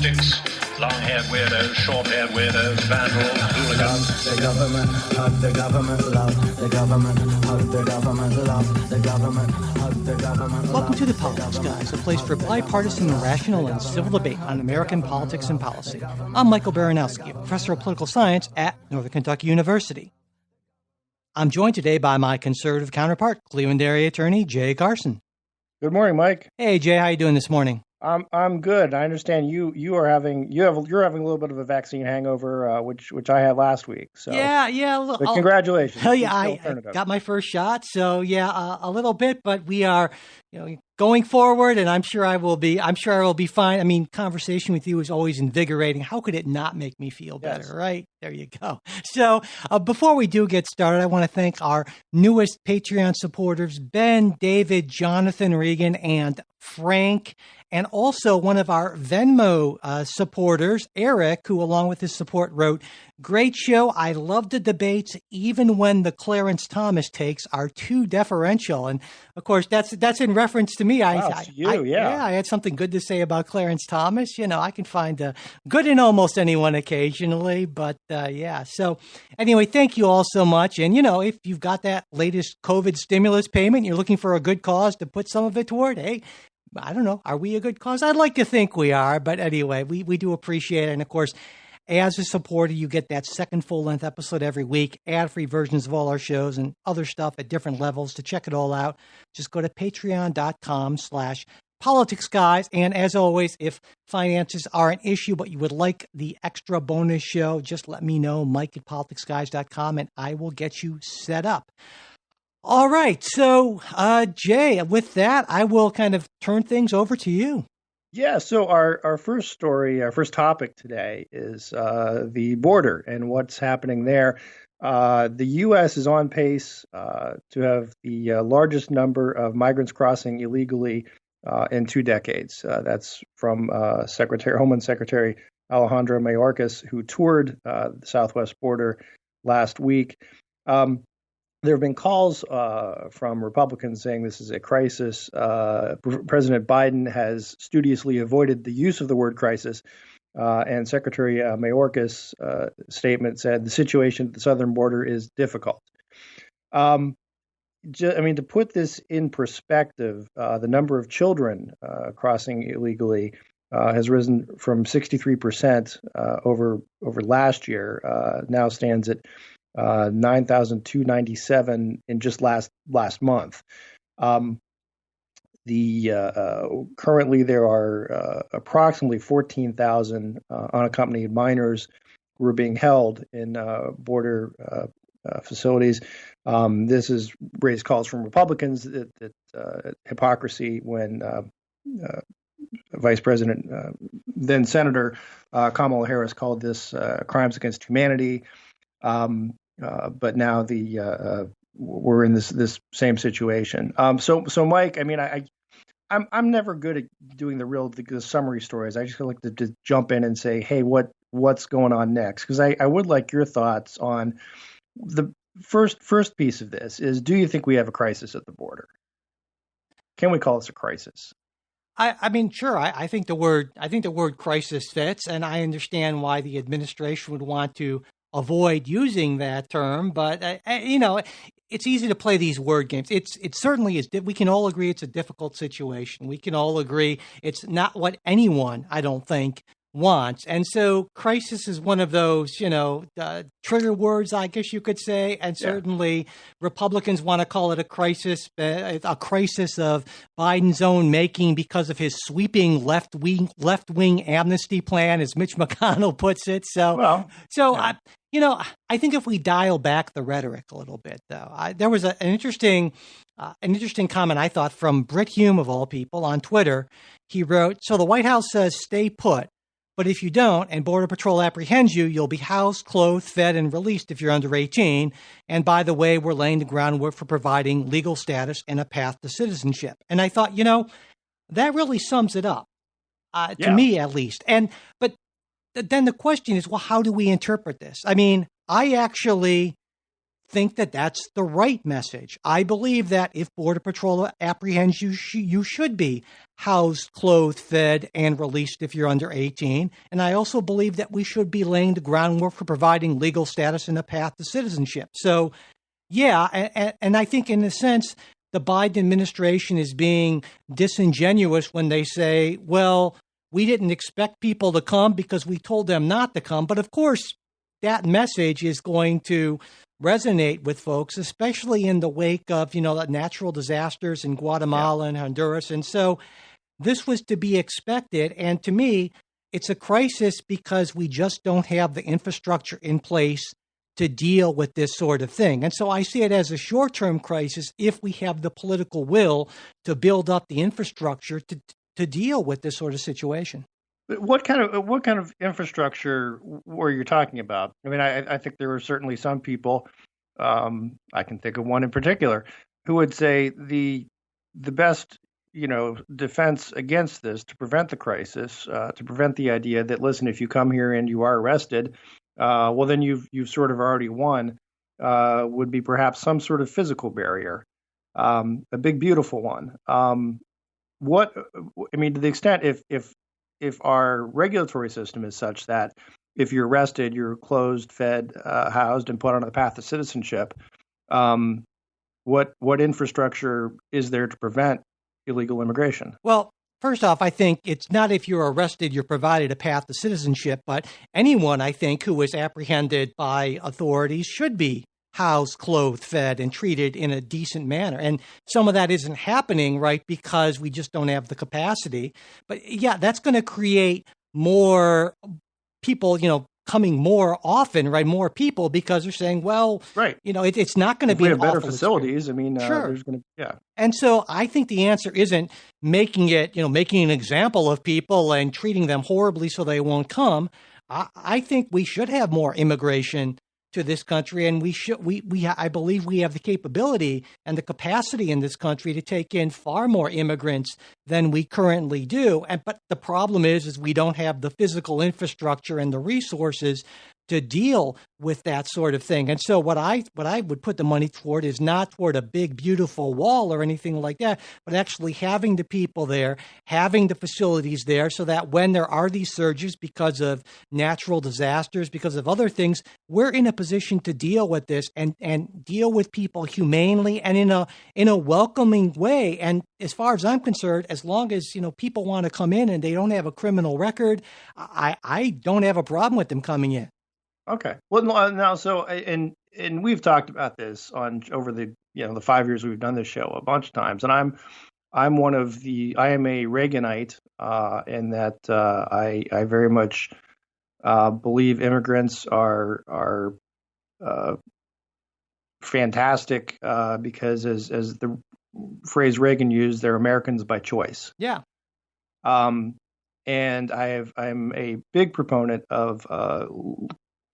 politics, long-haired weirdos, short-haired weirdos, vandals, hooligans. The government, hug the government, love the government, hug the government, love the government, hug the government. Welcome to The Politics Guys, a place for bipartisan, rational, and civil debate on American politics and policy. I'm Michael Baranowski, a professor of political science at Northern Kentucky University. I'm joined today by my conservative counterpart, Cleveland area attorney Jay Carson. Good morning, Mike. Hey, Jay, how you doing this morning? I'm good. I understand you're having a little bit of a vaccine hangover, which I had last week. So yeah. But congratulations. Hell yeah, I got my first shot. So yeah, a little bit, but we are, going forward, and I'm sure I will be fine. I mean, conversation with you is always invigorating. How could it not make me feel better, Yes. right? There you go. So before we do get started, I want to thank our newest Patreon supporters, Ben, David, Jonathan, Regan, and Frank, and also one of our Venmo supporters, Eric, who along with his support wrote, "Great show. I love the debates, even when the Clarence Thomas takes are too deferential." And of course, that's in reference to me. I had something good to say about Clarence Thomas. I can find good in almost anyone occasionally, but yeah. So anyway, thank you all so much. And if you've got that latest COVID stimulus payment, you're looking for a good cause to put some of it toward, hey, I don't know. Are we a good cause? I'd like to think we are. But anyway, we do appreciate it. And of course, as a supporter, you get that second full-length episode every week, ad-free versions of all our shows and other stuff at different levels. To check it all out, just go to patreon.com/politicsguys. And as always, if finances are an issue, but you would like the extra bonus show, just let me know, mike@politicsguys.com, and I will get you set up. All right. So, Jay, with that, I will kind of turn things over to you. Yeah. So our first story, our first topic today is the border and what's happening there. The U.S. is on pace to have the largest number of migrants crossing illegally in 2 decades. That's from Homeland Secretary Alejandro Mayorkas, who toured the southwest border last week. There have been calls from Republicans saying this is a crisis. President Biden has studiously avoided the use of the word crisis. And Secretary Mayorkas' statement said the situation at the southern border is difficult. To put this in perspective, the number of children crossing illegally has risen from 63% over last year, now stands at 9,297 in just last month. Currently there are approximately 14,000 unaccompanied minors who are being held in border facilities. This has raised calls from Republicans that hypocrisy when Vice President, then Senator Kamala Harris called this crimes against humanity. But now we're in this same situation. So Mike, I'm never good at doing the summary stories. I just like to jump in and say, hey, what's going on next? Because I would like your thoughts on the first piece of this is, do you think we have a crisis at the border? Can we call this a crisis? Sure. I think the word crisis fits, and I understand why the administration would want to avoid using that term, but it's easy to play these word games. It certainly is. We can all agree it's a difficult situation. We can all agree it's not what anyone, I don't think, wants. And so crisis is one of those, trigger words, I guess you could say. And certainly Republicans want to call it a crisis of Biden's own making because of his sweeping left wing amnesty plan, as Mitch McConnell puts it. I think if we dial back the rhetoric a little bit, though, there was an interesting comment, I thought, from Brit Hume, of all people, on Twitter. He wrote, "So the White House says stay put, but if you don't and Border Patrol apprehends you, you'll be housed, clothed, fed, and released if you're under 18. And by the way, we're laying the groundwork for providing legal status and a path to citizenship." And I thought, that really sums it up, to me at least. But then the question is, well, how do we interpret this? I actually think that that's the right message. I believe that if Border Patrol apprehends you, you should be housed, clothed, fed, and released if you're under 18. And I also believe that we should be laying the groundwork for providing legal status and a path to citizenship. So, yeah, and I think in a sense, the Biden administration is being disingenuous when they say, well, we didn't expect people to come because we told them not to come. But of course, that message is going to resonate with folks, especially in the wake of, the natural disasters in Guatemala and Honduras. And so this was to be expected. And to me, it's a crisis because we just don't have the infrastructure in place to deal with this sort of thing. And so I see it as a short-term crisis if we have the political will to build up the infrastructure to deal with this sort of situation. What kind of infrastructure were you talking about? I mean, I think there were certainly some people, I can think of one in particular, who would say the best defense against this, to prevent the crisis, to prevent the idea that, listen, if you come here and you are arrested, well, then you've sort of already won, would be perhaps some sort of physical barrier, a big, beautiful one. To the extent if our regulatory system is such that if you're arrested, you're closed, fed, housed, and put on the path to citizenship, what infrastructure is there to prevent illegal immigration? Well, first off, I think it's not if you're arrested, you're provided a path to citizenship, but anyone, I think, who is apprehended by authorities should be housed, clothed, fed, and treated in a decent manner. And some of that isn't happening, right, because we just don't have the capacity. But yeah, that's going to create more people, coming more often, right? More people, because they're saying, well, right, it's not going to be we have better facilities. Experience. I mean, sure. There's going to, yeah. And so I think the answer isn't making an example of people and treating them horribly so they won't come. I think we should have more immigration to this country, and I believe we have the capability and the capacity in this country to take in far more immigrants than we currently do. But the problem is we don't have the physical infrastructure and the resources to deal with that sort of thing. And so what I would put the money toward is not toward a big, beautiful wall or anything like that, but actually having the people there, having the facilities there, so that when there are these surges because of natural disasters, because of other things, we're in a position to deal with this and deal with people humanely and in a welcoming way. And as far as I'm concerned, as long as people want to come in and they don't have a criminal record, I don't have a problem with them coming in. Okay. Well, now, so, and we've talked about this over the 5 years we've done this show a bunch of times, and I am a Reaganite, in that I very much believe immigrants are fantastic, because as the phrase Reagan used, they're Americans by choice. Yeah. And I'm a big proponent of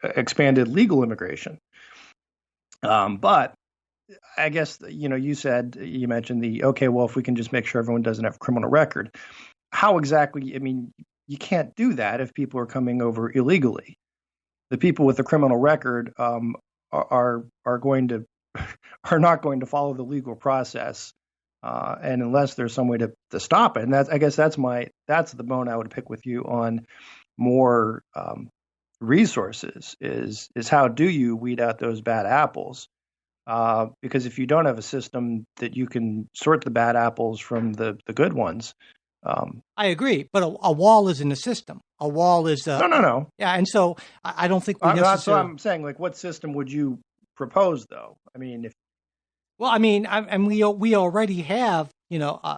expanded legal immigration. But I guess, you mentioned if we can just make sure everyone doesn't have a criminal record. How exactly? I mean, you can't do that if people are coming over illegally. The people with a criminal record are not going to follow the legal process, and unless there's some way to stop it. And that's the bone I would pick with you on more resources is how do you weed out those bad apples? Because if you don't have a system that you can sort the bad apples from the good ones. I agree, but a wall isn't a system. A wall is no. Yeah, and so I don't think we necessarily. That's what I'm saying. Like, what system would you propose, though? I mean, we already have.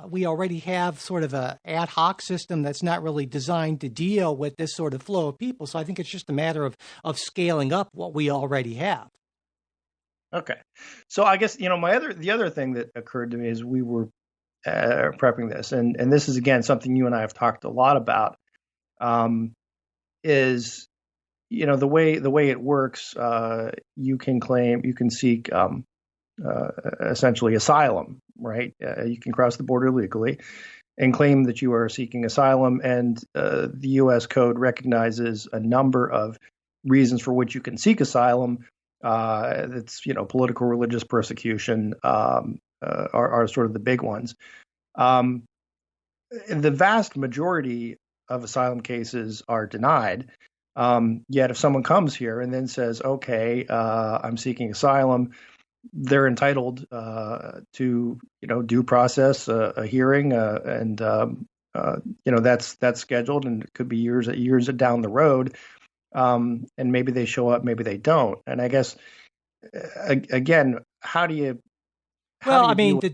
We already have sort of a ad hoc system that's not really designed to deal with this sort of flow of people. So I think it's just a matter of scaling up what we already have. Okay. So I guess, the other thing that occurred to me as we were prepping this, and this is, again, something you and I have talked a lot about, is, the way it works, you can seek essentially asylum, right? You can cross the border legally and claim that you are seeking asylum, and the U.S. Code recognizes a number of reasons for which you can seek asylum, That's political religious persecution are sort of the big ones. The vast majority of asylum cases are denied. Yet if someone comes here and then says, okay, I'm seeking asylum, they're entitled to due process, a hearing, and that's scheduled, and it could be years down the road. And maybe they show up, maybe they don't. And I guess again, how do you? Well, I mean, the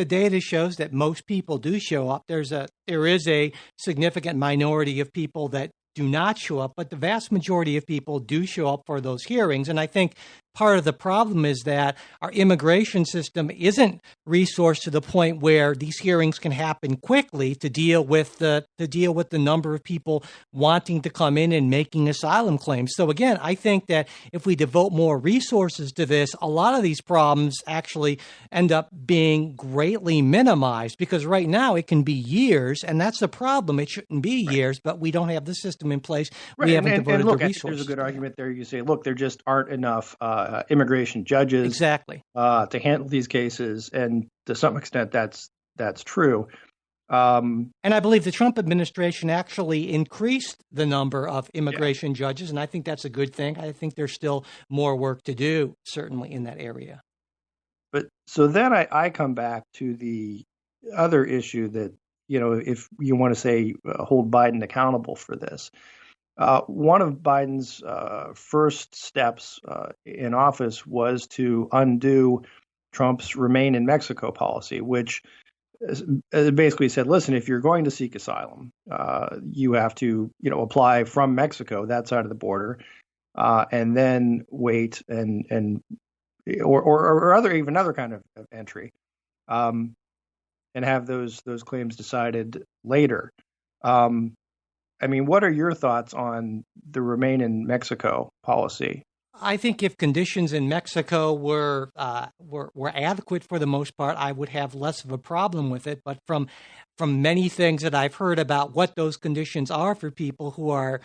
data shows that most people do show up. There is a significant minority of people that do not show up, but the vast majority of people do show up for those hearings. And I think part of the problem is that our immigration system isn't resourced to the point where these hearings can happen quickly to deal with the number of people wanting to come in and making asylum claims. So again, I think that if we devote more resources to this, a lot of these problems actually end up being greatly minimized, because right now it can be years, and that's the problem. It shouldn't be years, but we don't have the system in place. Right. We haven't devoted the I think resources. there's a good argument there. You say, look, there just aren't enough immigration judges exactly to handle these cases, and to some extent, that's true. And I believe the Trump administration actually increased the number of immigration judges, and I think that's a good thing. I think there's still more work to do, certainly in that area. But so then I come back to the other issue that, if you want to say hold Biden accountable for this. One of Biden's first steps in office was to undo Trump's Remain in Mexico policy, which basically said, listen, if you're going to seek asylum, you have to, apply from Mexico, that side of the border, and then wait or other kind of entry, and have those claims decided later. I mean, what are your thoughts on the Remain in Mexico policy? I think if conditions in Mexico were adequate for the most part, I would have less of a problem with it. But from many things that I've heard about what those conditions are for people who are,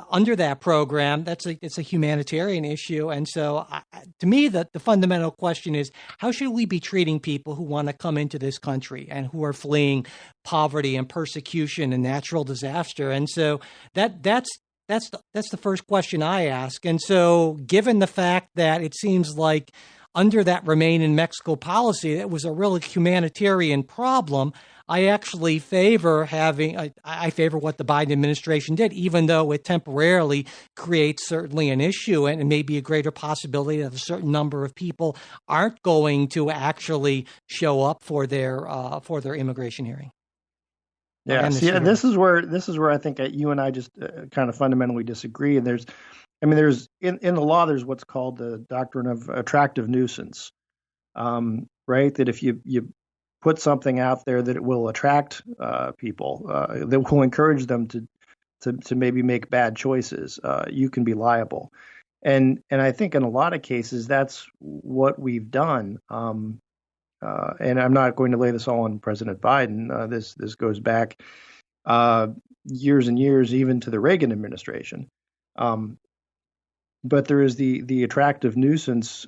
under that program, it's a humanitarian issue. And so, to me, the fundamental question is, how should we be treating people who want to come into this country and who are fleeing poverty and persecution and natural disaster? And so that's the first question I ask. And so, given the fact that it seems like under that Remain in Mexico policy, it was a really humanitarian problem, I actually favor I favor what the Biden administration did, even though it temporarily creates certainly an issue, and it may be a greater possibility that a certain number of people aren't going to actually show up for their immigration hearing. Yeah, this is where I think you and I just kind of fundamentally disagree. And there's in the law, there's what's called the doctrine of attractive nuisance, right? That if you put something out there that it will attract people, that will encourage them to maybe make bad choices, you can be liable. And I think in a lot of cases that's what we've done. And I'm not going to lay this all on President Biden. This goes back years and years, even to the Reagan administration. But there is the attractive nuisance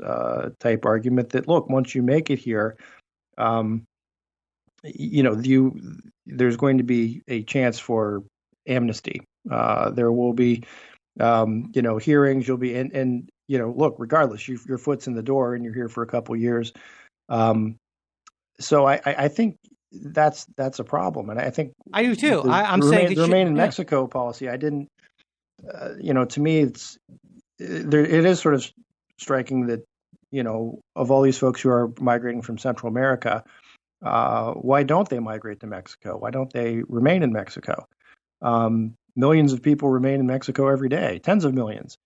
type argument that, look, once you make it here, there's going to be a chance for amnesty. There will be, hearings. You'll be and look, regardless, your foot's in the door and you're here for a couple of years. So I think that's a problem, and I think I do too. I'm saying the Remain in Mexico policy. I didn't, to me, it is sort of striking that of all these folks who are migrating from Central America, why don't they migrate to Mexico? Why don't they remain in Mexico? Millions of people remain in Mexico every day, tens of millions.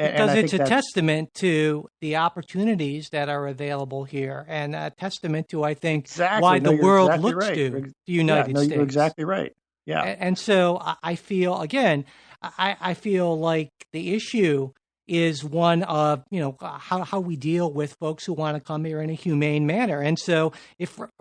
Because it's a testament to the opportunities that are available here, and a testament to, I think, why the world looks to the United States. You're exactly right. Yeah. And so I feel, again, I feel like the issue is one of, how we deal with folks who want to come here in a humane manner. And so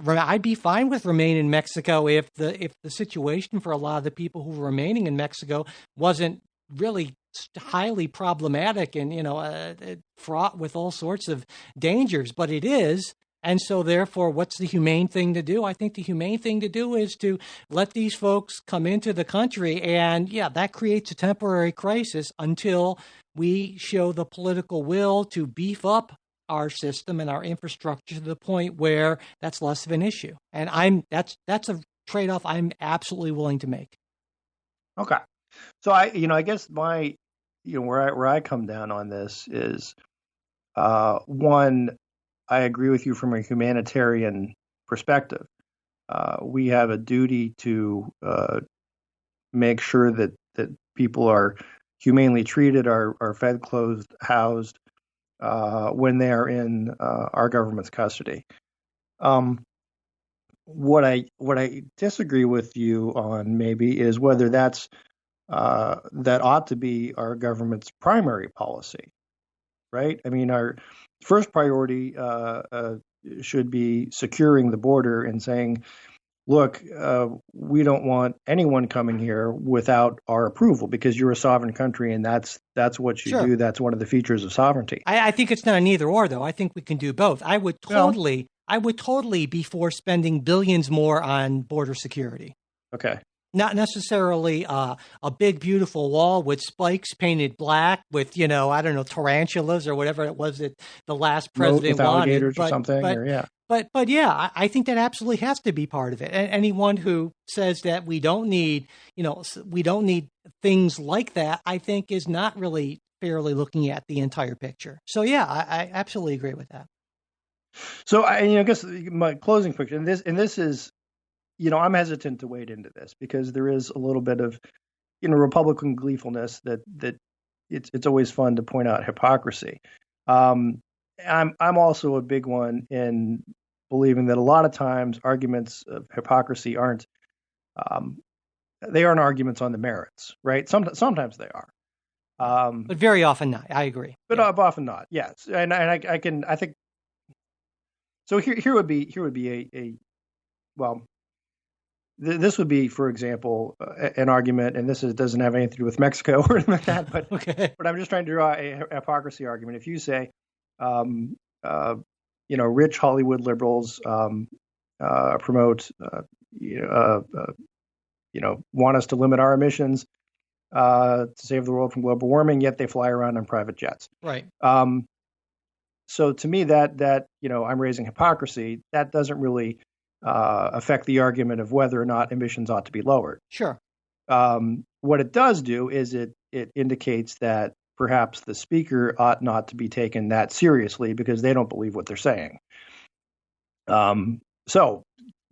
I'd be fine with remaining in Mexico if the situation for a lot of the people who were remaining in Mexico wasn't really highly problematic and, fraught with all sorts of dangers, but it is. And so therefore, what's the humane thing to do? I think the humane thing to do is to let these folks come into the country. And yeah, that creates a temporary crisis until we show the political will to beef up our system and our infrastructure to the point where that's less of an issue. And that's a trade-off I'm absolutely willing to make. Okay. So I guess my, where I come down on this is, one, I agree with you from a humanitarian perspective. We have a duty to make sure that people are humanely treated, are fed, clothed, housed when they are in our government's custody. What I disagree with you on maybe is whether that ought to be our government's primary policy, right? I mean, our first priority should be securing the border and saying, look, we don't want anyone coming here without our approval because you're a sovereign country and that's what you do. That's one of the features of sovereignty. I think it's not an either or, though. I think we can do both. I would totally be for spending billions more on border security. Okay. Not necessarily a big, beautiful wall with spikes painted black with, tarantulas or whatever it was that the last president wanted. Alligators or something. But yeah, I think that absolutely has to be part of it. And anyone who says that we don't need things like that, I think is not really fairly looking at the entire picture. So yeah, I absolutely agree with that. So I guess my closing picture, and this is, I'm hesitant to wade into this because there is a little bit of, Republican gleefulness that it's always fun to point out hypocrisy. I'm also a big one in believing that a lot of times arguments of hypocrisy aren't arguments on the merits, right? Sometimes they are, but very often not. I agree. But often not. Yes, and I think. So here would be a well. This would be, for example, an argument, and this doesn't have anything to do with Mexico or anything like that, but okay. But I'm just trying to draw a hypocrisy argument. If you say, rich Hollywood liberals promote, want us to limit our emissions to save the world from global warming, yet they fly around on private jets. Right. So to me, that I'm raising hypocrisy. That doesn't really affect the argument of whether or not emissions ought to be lowered. Sure. What it does do is it indicates that perhaps the speaker ought not to be taken that seriously because they don't believe what they're saying. So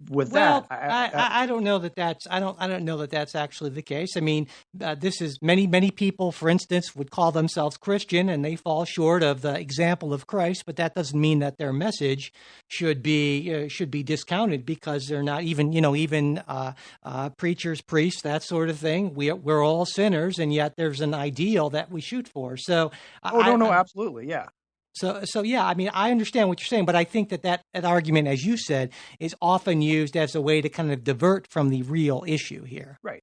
with that, I don't know that that's I don't know that that's actually the case. I mean, this is many people, for instance, would call themselves Christian and they fall short of the example of Christ, but that doesn't mean that their message should be discounted because they're not even preachers, priests, that sort of thing. We're all sinners, and yet there's an ideal that we shoot for. So absolutely, yeah. So yeah, I mean, I understand what you're saying, but I think that argument, as you said, is often used as a way to kind of divert from the real issue here. Right.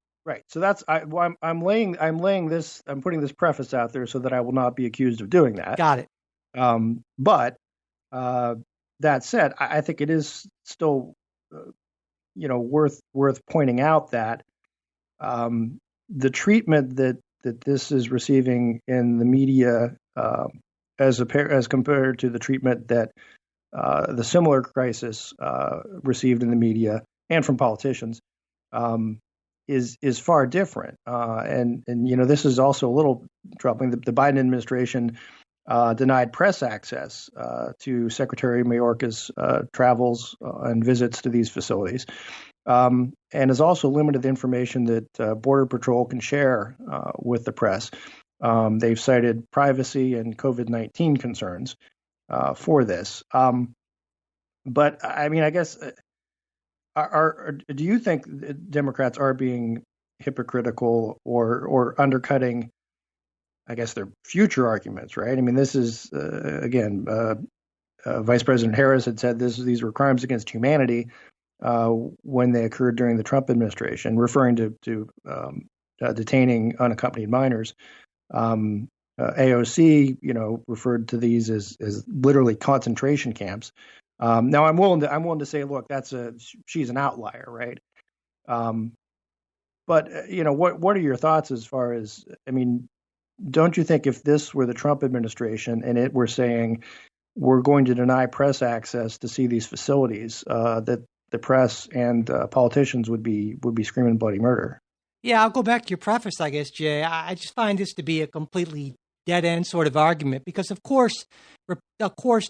So that's I'm putting this preface out there so that I will not be accused of doing that. Got it. But that said, I think it is still, worth pointing out that the treatment that this is receiving in the media. As compared to the treatment that the similar crisis received in the media and from politicians is far different. And this is also a little troubling. The Biden administration denied press access to Secretary Mayorkas' travels and visits to these facilities, and has also limited the information that Border Patrol can share with the press. They've cited privacy and COVID-19 concerns for this. But I mean, I guess, do you think Democrats are being hypocritical or undercutting, I guess, their future arguments, right? I mean, this is, again, Vice President Harris had said these were crimes against humanity when they occurred during the Trump administration, referring to detaining unaccompanied minors. AOC, referred to these as literally concentration camps. Now, I'm willing to say, look, she's an outlier, right? But what are your thoughts as far as, I mean, don't you think if this were the Trump administration and it were saying we're going to deny press access to see these facilities, that the press and politicians would be screaming bloody murder? Yeah, I'll go back to your preface, I guess, Jay. I just find this to be a completely dead-end sort of argument because, of course,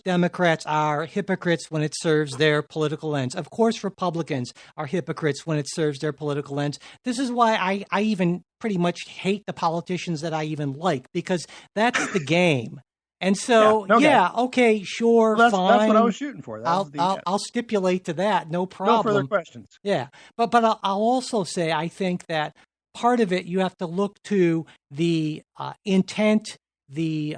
Democrats are hypocrites when it serves their political ends. Of course, Republicans are hypocrites when it serves their political ends. This is why I even pretty much hate the politicians that I even like, because that's the game. And so, okay, sure, well, fine. That's what I was shooting for. I'll stipulate to that, no problem. No further questions. Yeah, but I'll also say I think that part of it you have to look to the intent, the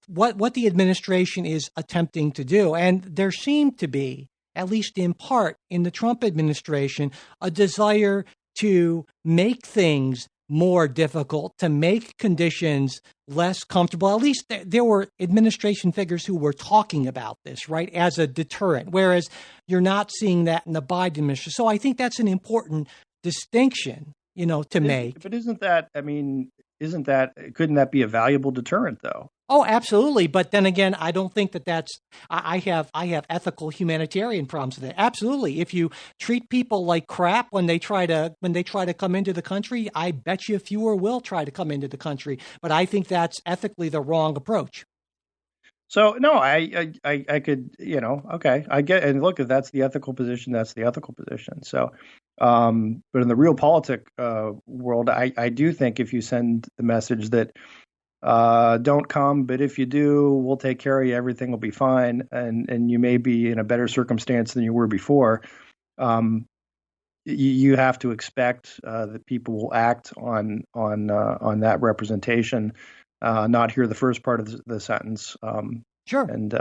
what the administration is attempting to do, and there seemed to be, at least in part, in the Trump administration, a desire to make things more difficult, to make conditions less comfortable. At least there were administration figures who were talking about this, right, as a deterrent, whereas you're not seeing that in the Biden administration. So I think that's an important distinction, to make. But couldn't that be a valuable deterrent, though? Oh, absolutely. But then again, I don't think I have ethical humanitarian problems with it. Absolutely. If you treat people like crap when they try to come into the country, I bet you fewer will try to come into the country. But I think that's ethically the wrong approach. So no, I could, okay, I get, and look, if that's the ethical position, that's the ethical position. So, but in the real politic world, I do think if you send the message that don't come, but if you do, we'll take care of you, everything will be fine, and you may be in a better circumstance than you were before, you have to expect that people will act on that representation. Not hear the first part of the sentence. Sure. And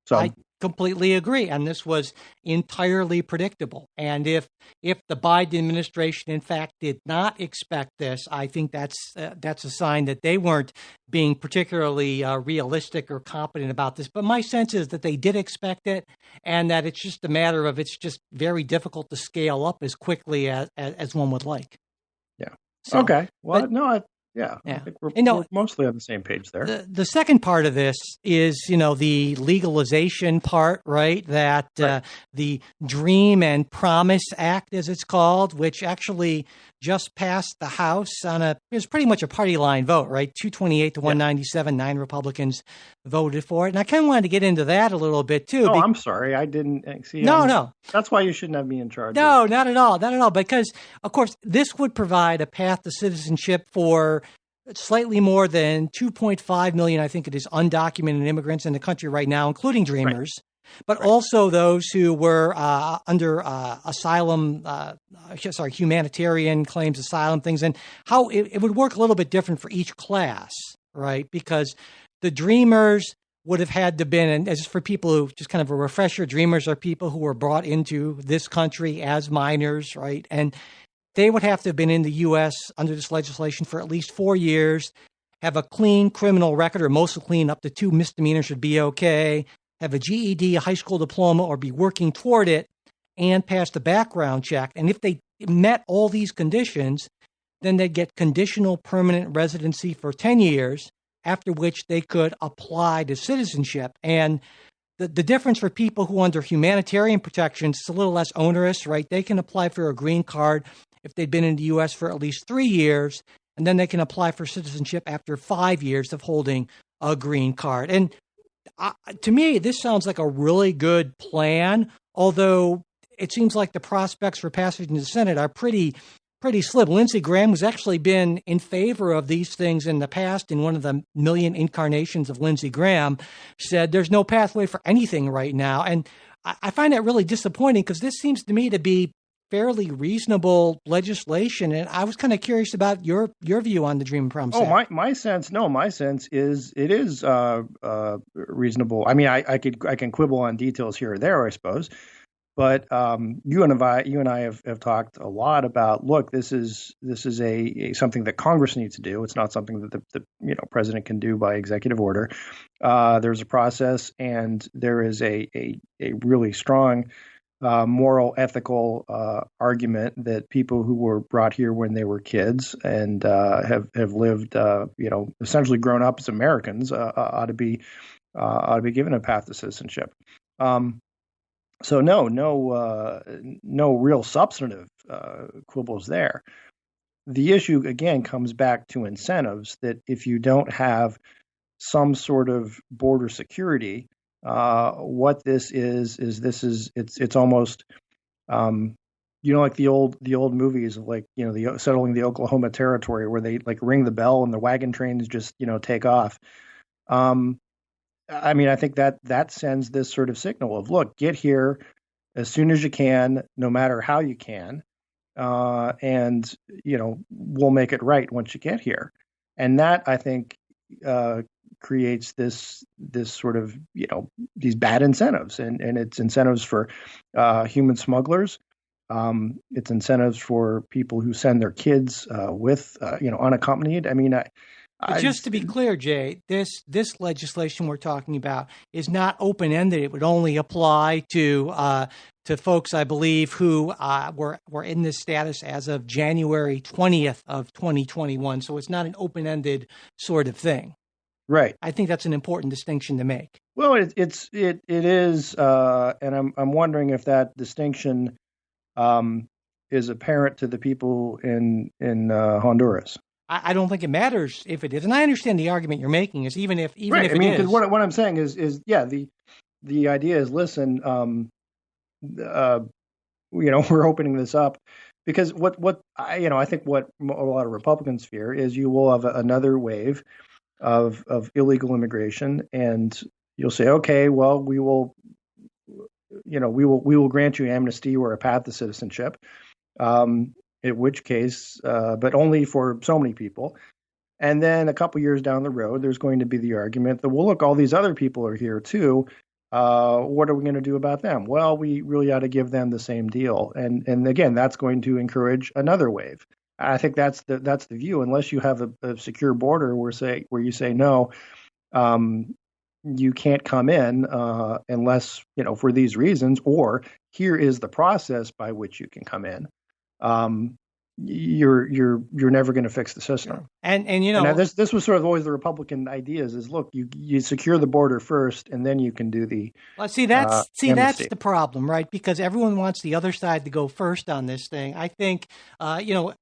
so I completely agree. And this was entirely predictable. And if the Biden administration, in fact, did not expect this, I think that's a sign that they weren't being particularly realistic or competent about this. But my sense is that they did expect it, and that it's just a matter of it's just very difficult to scale up as quickly as one would like. Yeah. So, okay. Well, I think we're mostly on the same page there. The second part of this is, the legalization part, right? That the Dream and Promise Act, as it's called, which actually just passed the House it was pretty much a party line vote, right? 228 to 197, 9 Republicans voted for it. And I kind of wanted to get into that a little bit too. Oh, I'm sorry. I didn't see. No. That's why you shouldn't have me in charge. No, not at all. Not at all. Because, of course, this would provide a path to citizenship for slightly more than 2.5 million, I think it is, undocumented immigrants in the country right now, including Dreamers, but also those who were under humanitarian claims, asylum things, and how it would work a little bit different for each class, right? Because the Dreamers would have had to been, and as for people who, just kind of a refresher, Dreamers are people who were brought into this country as minors, right? And they would have to have been in the U.S. under this legislation for at least 4 years, have a clean criminal record, or mostly clean, up to 2 misdemeanors should be okay, have a GED, a high school diploma, or be working toward it, and pass the background check. And if they met all these conditions, then they'd get conditional permanent residency for 10 years, after which they could apply to citizenship. And the difference for people who under humanitarian protections, it's a little less onerous, right? They can apply for a green card if they've been in the U.S. for at least 3 years, and then they can apply for citizenship after 5 years of holding a green card. And to me, this sounds like a really good plan, although it seems like the prospects for passage in the Senate are pretty slim. Lindsey Graham, who's actually been in favor of these things in the past, in one of the million incarnations of Lindsey Graham, said there's no pathway for anything right now. And I find that really disappointing, because this seems to me to be fairly reasonable legislation, and I was kind of curious about your view on the Dream and Promise Act. My sense is it is reasonable. I mean, I can quibble on details here or there, I suppose, But you and I have talked a lot about, look, this is a something that Congress needs to do. It's not something that the president can do by executive order. There's a process, and there is a really strong moral, ethical argument that people who were brought here when they were kids and have lived, essentially grown up as Americans, ought to be given a path to citizenship. So no real substantive quibbles there. The issue again comes back to incentives. That if you don't have some sort of border security, what this is it's almost like the old movies of the settling the Oklahoma Territory, where they like ring the bell and the wagon trains just take off. I think that sends this sort of signal of, look, get here as soon as you can, no matter how you can, and we'll make it right once you get here. And that, I think, creates this sort of these bad incentives, and it's incentives for human smugglers. It's incentives for people who send their kids with unaccompanied. But just to be clear, Jay, this legislation we're talking about is not open-ended. It would only apply to folks, I believe, who were in this status as of January 20th of 2021. So it's not an open-ended sort of thing. Right. I think that's an important distinction to make. Well, it is, and I'm wondering if that distinction is apparent to the people in Honduras. I don't think it matters if it is, and I understand the argument you're making is even if it is. Because what I'm saying is the idea is, listen, we're opening this up because I think what a lot of Republicans fear is you will have another wave of illegal immigration, and you'll say, okay, well, we will grant you amnesty or a path to citizenship. In which case, but only for so many people. And then a couple years down the road, there's going to be the argument that, well, look, all these other people are here too. What are we going to do about them? Well, we really ought to give them the same deal. And again, that's going to encourage another wave. I think that's the view. Unless you have a secure border where you say no, you can't come in unless for these reasons, or here is the process by which you can come in. You're never going to fix the system. And this was sort of always the Republican ideas is, look, you secure the border first, and then you can do the. Well, that's the problem, right? Because everyone wants the other side to go first on this thing. I think, and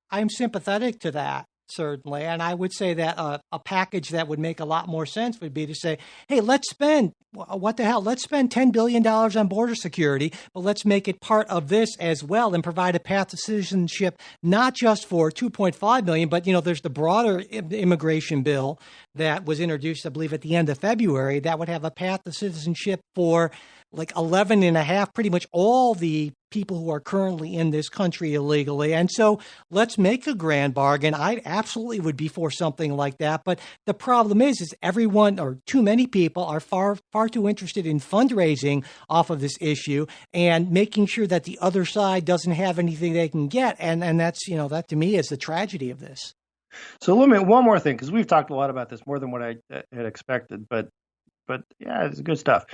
I'm sympathetic to that. Certainly. And I would say that a package that would make a lot more sense would be to say, hey, let's spend $10 billion on border security, but let's make it part of this as well and provide a path to citizenship, not just for 2.5 million, but, there's the broader immigration bill that was introduced, I believe, at the end of February that would have a path to citizenship for like 11 and a half, pretty much all the people who are currently in this country illegally. And so let's make a grand bargain. I absolutely would be for something like that. But the problem is everyone, or too many people, are far too interested in fundraising off of this issue and making sure that the other side doesn't have anything they can get. And that's, that to me is the tragedy of this. So one more thing, because we've talked a lot about this, more than what I had expected, but yeah, it's good stuff.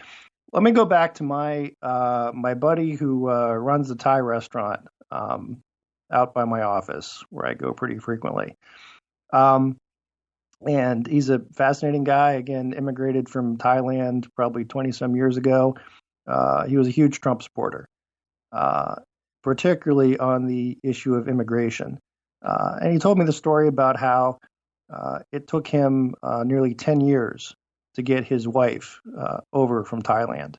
Let me go back to my buddy who runs the Thai restaurant out by my office, where I go pretty frequently. And he's a fascinating guy. Again, immigrated from Thailand probably 20-some years ago. He was a huge Trump supporter, particularly on the issue of immigration. And he told me the story about how it took him nearly 10 years to get his wife over from Thailand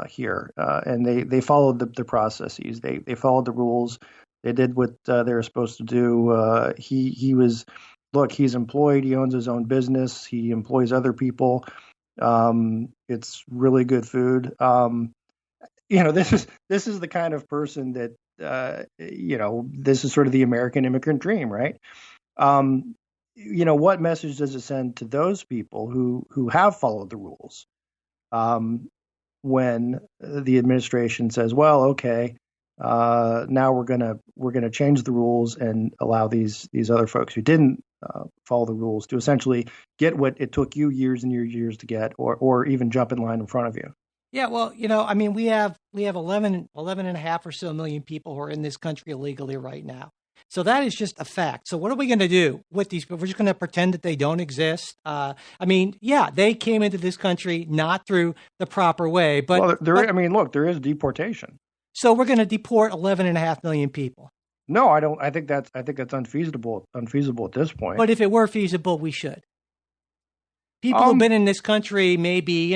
here. And they followed the processes. They followed the rules. They did what they were supposed to do. He's employed. He owns his own business. He employs other people. It's really good food. This is the kind of person that, this is sort of the American immigrant dream, right? What message does it send to those people who have followed the rules? when the administration says, "Well, okay, now we're gonna change the rules and allow these other folks who didn't follow the rules to essentially get what it took you years and years to get, or even jump in line in front of you." Yeah, well, I mean, we have 11 and a half or so million people who are in this country illegally right now. So that is just a fact. So what are we going to do with these people? We're just going to pretend that they don't exist. I mean, yeah, they came into this country not through the proper way, but I mean, look, there is deportation. So we're going to deport 11 and a half million people. No, I don't. I think that's unfeasible at this point. But if it were feasible, we should. People who've been in this country maybe,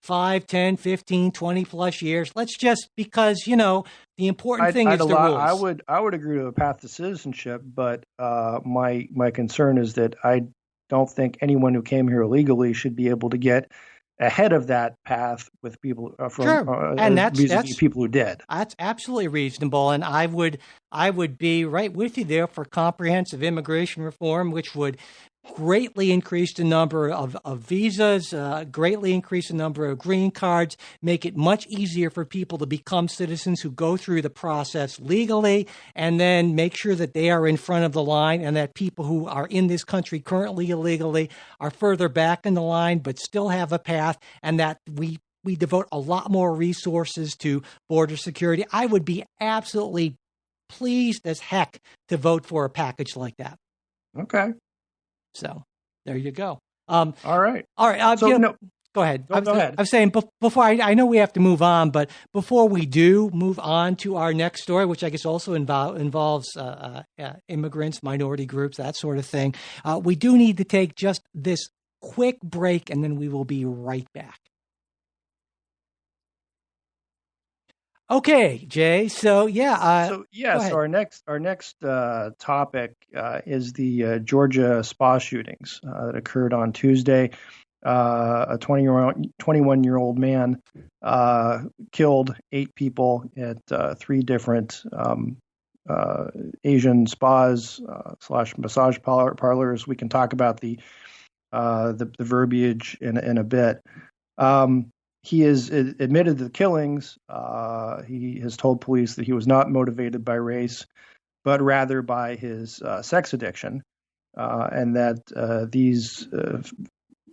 5, 10, 15, 20 plus years. Let's just, because, the important thing is the rules. I would agree to a path to citizenship, but my concern is that I don't think anyone who came here illegally should be able to get ahead of that path with people and that's people who did. That's absolutely reasonable, and I would be right with you there for comprehensive immigration reform, which would greatly increase the number of visas, greatly increase the number of green cards, make it much easier for people to become citizens who go through the process legally, and then make sure that they are in front of the line and that people who are in this country currently illegally are further back in the line but still have a path, and that we devote a lot more resources to border security. I would be absolutely pleased as heck to vote for a package like that. Okay. So there you go. All right. All right. Go ahead. Go ahead. I'm saying before I know we have to move on, but before we do move on to our next story, which I guess also involves immigrants, minority groups, that sort of thing, we do need to take just this quick break, and then we will be right back. Okay, Jay. So our next topic is the Georgia spa shootings that occurred on Tuesday. A 21-year-old man killed 8 people at 3 different Asian spas / massage parlors. We can talk about the verbiage in a bit. He has admitted to the killings. He has told police that he was not motivated by race, but rather by his sex addiction, and that these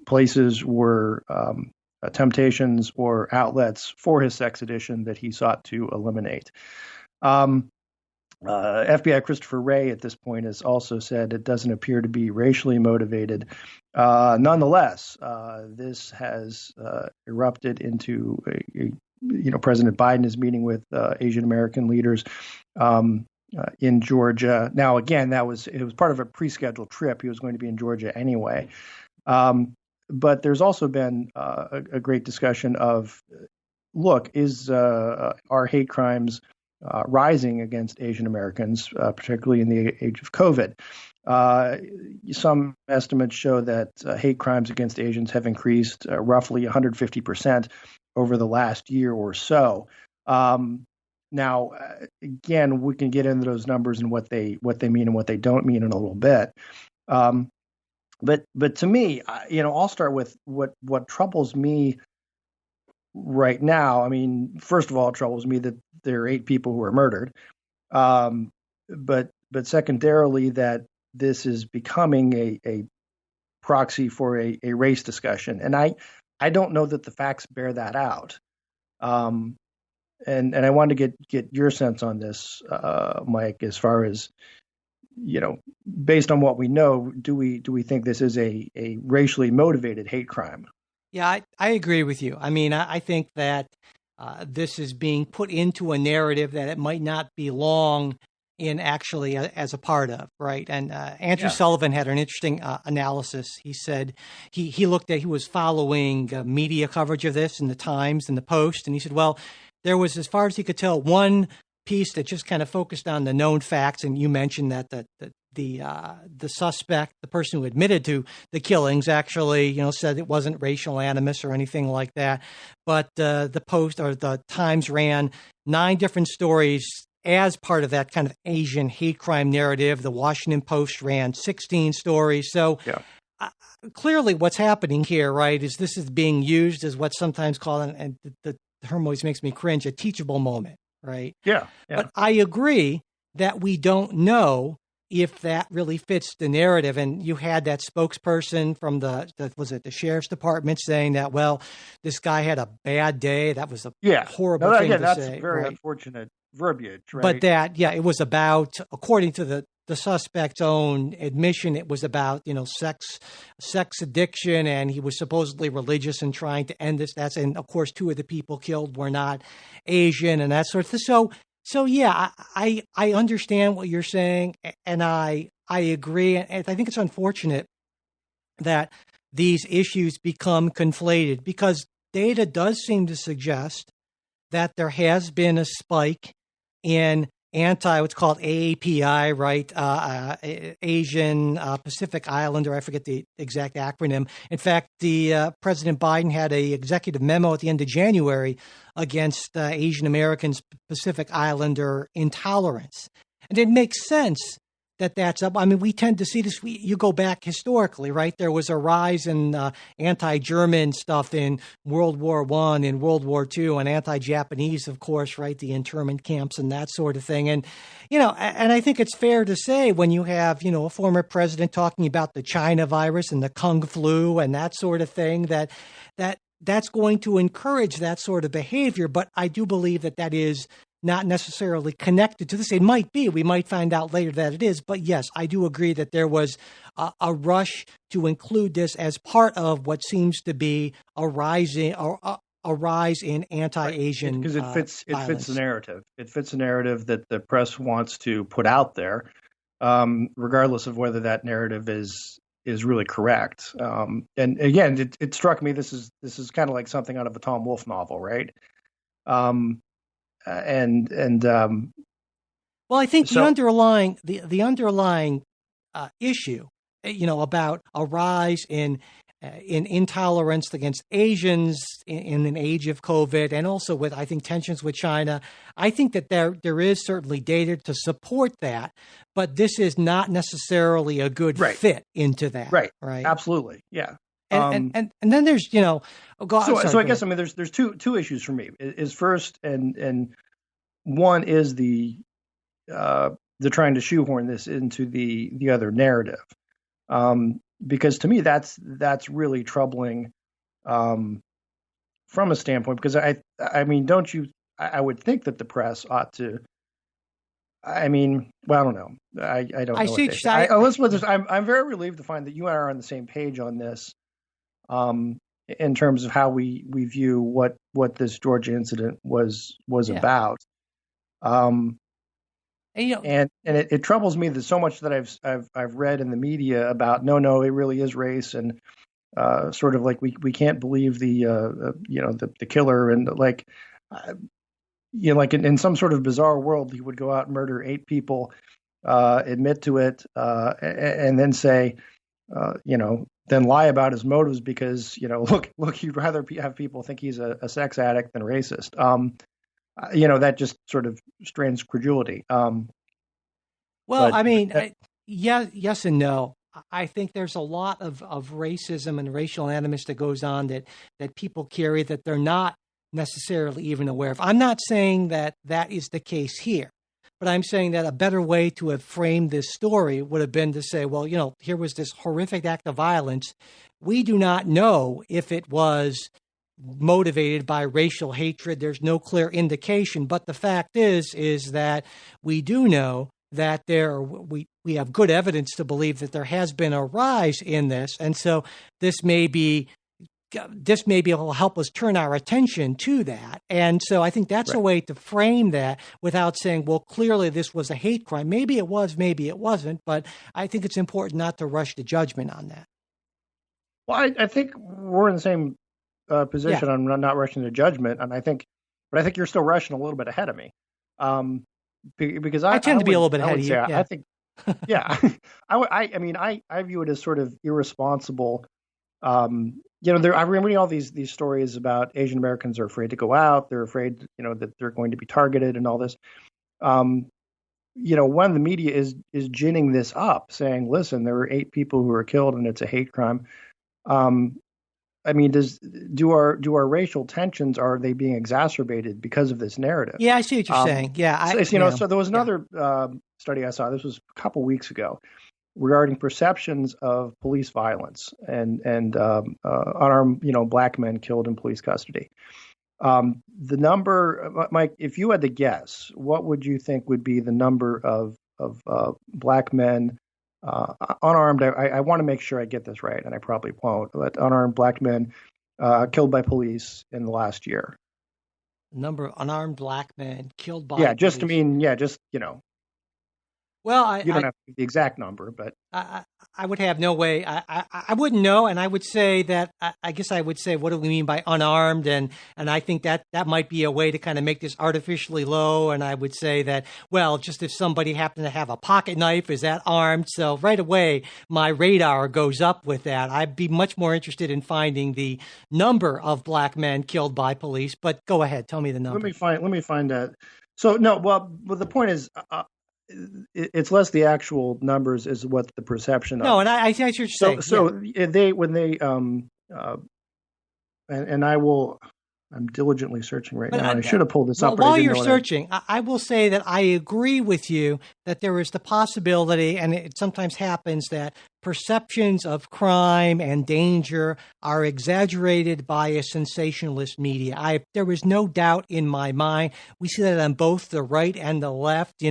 places were temptations or outlets for his sex addiction that he sought to eliminate. FBI Christopher Wray at this point has also said it doesn't appear to be racially motivated. Nonetheless, this has erupted into President Biden is meeting with Asian American leaders in Georgia. Now, again, it was part of a pre-scheduled trip. He was going to be in Georgia anyway. But there's also been a great discussion of, look, are hate crimes rising against Asian Americans, particularly in the age of COVID? Some estimates show that hate crimes against Asians have increased roughly 150% over the last year or so. Now, again, we can get into those numbers and what they mean and what they don't mean in a little bit. But to me, I'll start with what troubles me right now. I mean, first of all, it troubles me that there are 8 people who were murdered. But secondarily, that this is becoming a proxy for a race discussion. And I don't know that the facts bear that out. And I wanted to get your sense on this, Mike, as far as, based on what we know, do we think this is a racially motivated hate crime? Yeah, I agree with you. I mean, I think that this is being put into a narrative that it might not belong in actually as a part of, right? And Andrew Sullivan had an interesting analysis. He said he was following media coverage of this in the Times and the Post, and he said, well, there was, as far as he could tell, one piece that just kind of focused on the known facts, and you mentioned that the suspect, the person who admitted to the killings, actually, said it wasn't racial animus or anything like that. But the Post or the Times ran 9 different stories as part of that kind of Asian hate crime narrative. The Washington Post ran 16 stories. So clearly what's happening here, right, is this is being used as what's sometimes called the term always makes me cringe, a teachable moment, right? Yeah. But I agree that we don't know if that really fits the narrative. And you had that spokesperson from the sheriff's department saying that, well, this guy had a bad day. That was a horrible thing to that's say. Very right? unfortunate verbiage, right? But that, it was about, according to the suspect's own admission, it was about, sex addiction, and he was supposedly religious and trying to end this. And of course, 2 of the people killed were not Asian and that sort of thing. So yeah, I understand what you're saying, and I agree. And I think it's unfortunate that these issues become conflated, because data does seem to suggest that there has been a spike in what's called AAPI, right? Asian Pacific Islander. I forget the exact acronym. In fact, the President Biden had a executive memo at the end of January against Asian Americans' Pacific Islander intolerance. And it makes sense that that's up. I mean, we tend to see this. You go back historically, right? There was a rise in anti-German stuff in World War I and World War II, and anti-Japanese, of course, right? The internment camps and that sort of thing. And, and I think it's fair to say when you have, a former president talking about the China virus and the Kung flu and that sort of thing, that's going to encourage that sort of behavior. But I do believe that is not necessarily connected to this. It might be. We might find out later that it is. But yes, I do agree that there was a rush to include this as part of what seems to be a rise in anti-Asian because it fits violence. the narrative. It fits the narrative that the press wants to put out there, regardless of whether that narrative is really correct. And again, it struck me this is kind of like something out of a Tom Wolfe novel, right? Well, I think the underlying issue, about a rise in intolerance against Asians in an age of COVID, and also with, I think, tensions with China, I think that there is certainly data to support that, but this is not necessarily a good fit into that. Right. Absolutely. Yeah. And then there's, So I guess, there's two issues for me. Is first, and one is the trying to shoehorn this into the other narrative, because to me that's really troubling, from a standpoint, because I would think that the press ought to. I don't know. I don't know. I see. I'm very relieved to find that you and I are on the same page on this. In terms of how we view what this Georgia incident was about, and it troubles me that so much that I've read in the media about no, it really is race, and sort of like we can't believe the killer, and like in some sort of bizarre world he would go out and murder 8 people, admit to it, and then say, then lie about his motives because, look, he'd rather have people think he's a sex addict than racist. That just sort of strains credulity. Yes and no. I think there's a lot of racism and racial animus that goes on that people carry that they're not necessarily even aware of. I'm not saying that is the case here. But I'm saying that a better way to have framed this story would have been to say, well, here was this horrific act of violence. We do not know if it was motivated by racial hatred. There's no clear indication. But the fact is that we do know that we have good evidence to believe that there has been a rise in this. And so this maybe will help us turn our attention to that. And so I think that's a way to frame that without saying, well, clearly this was a hate crime. Maybe it was, maybe it wasn't, but I think it's important not to rush to judgment on that. Well, I think we're in the same position. Yeah. I'm not rushing to judgment. And I think you're still rushing a little bit ahead of me. Because I tend to be a little bit ahead of you. I think, yeah, I view it as sort of irresponsible. I'm reading all these stories about Asian Americans are afraid to go out. They're afraid, that they're going to be targeted and all this. One of the media is ginning this up, saying, listen, there were 8 people who were killed and it's a hate crime. I mean, do our racial tensions, are they being exacerbated because of this narrative? Yeah, I see what you're saying. Yeah, So there was another study I saw. This was a couple weeks ago regarding perceptions of police violence and unarmed black men killed in police custody. The number, Mike, if you had to guess, what would you think would be the number of black men unarmed? I want to make sure I get this right, and I probably won't. But unarmed black men killed by police in the last year. Number of unarmed black men killed by police. Well, you don't have to give the exact number, but I would have no way. I wouldn't know, and I would say that I guess I would say, what do we mean by unarmed? And I think that might be a way to kind of make this artificially low. And I would say that, well, just if somebody happened to have a pocket knife, is that armed? So right away, my radar goes up with that. I'd be much more interested in finding the number of black men killed by police. But go ahead, tell me the number. Let me find that. So no, well, the point is. It's less the actual numbers is what the perception of. No, and I see what you're saying. So and I will. I'm diligently searching right now. I should have pulled this up. While you're searching, I will say that I agree with you that there is the possibility, and it sometimes happens, that perceptions of crime and danger are exaggerated by a sensationalist media. There is no doubt in my mind. We see that on both the right and the left.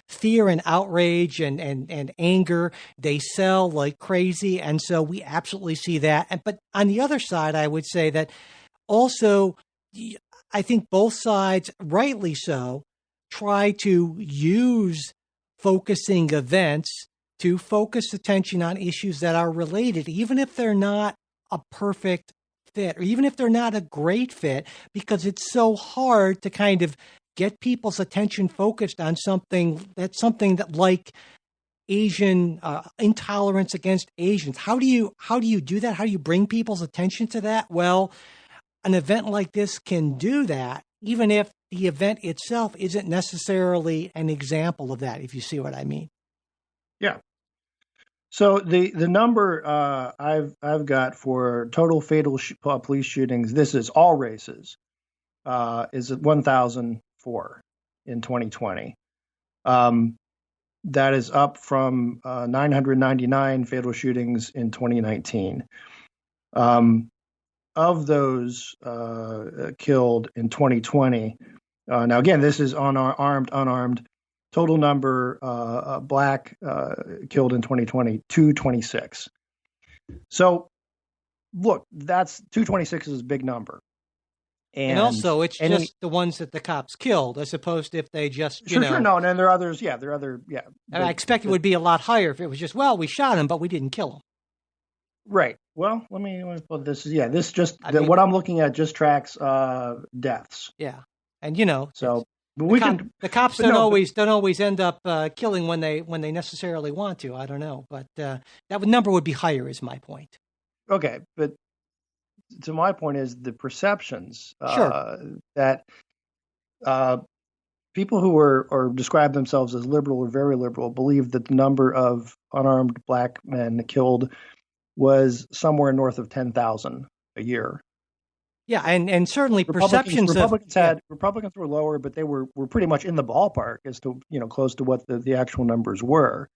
Fear and outrage and anger, they sell like crazy. And so we absolutely see that. But on the other side, I would say that also, I think both sides, rightly so, try to use focusing events to focus attention on issues that are related, even if they're not a perfect fit, or even if they're not a great fit, because it's so hard to kind of get people's attention focused on something that like Asian intolerance against Asians. How do you do that? How do you bring people's attention to that? Well, an event like this can do that, even if the event itself isn't necessarily an example of that, if you see what I mean. Yeah. So the number I've got for total fatal police shootings, this is all races, is 1,004 in 2020. That is up from 999 fatal shootings in 2019. Of those killed in 2020, now again, this is on our unarmed. Total number black killed in 2020, 226. So, look, that's 226 is a big number. And also, it's just the ones that the cops killed, as opposed to if they just, Sure, no, and there are others, there are other. And I expect it would be a lot higher if it was just, well, we shot him, but we didn't kill him. Right. Well, let me put this. Yeah, this just what I'm looking at just tracks deaths. Yeah, and so. But the cops don't always end up killing when they necessarily want to. I don't know, but that number would be higher, is my point. Okay, but to my point is the perceptions that people who are describe themselves as liberal or very liberal believe that the number of unarmed black men killed was somewhere north of 10,000 a year. Yeah, and certainly Republicans were lower, but they were pretty much in the ballpark as to close to what the actual numbers were.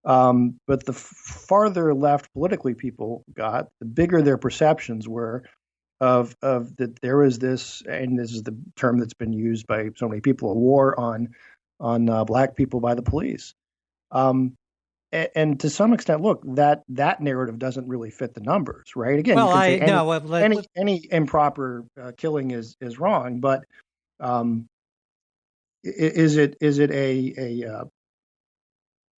But the farther left politically people got, the bigger their perceptions were of that there is this, and this is the term that's been used by so many people, a war on black people by the police. And to some extent, look, that narrative doesn't really fit the numbers, right? Again, any improper killing is wrong, but is it a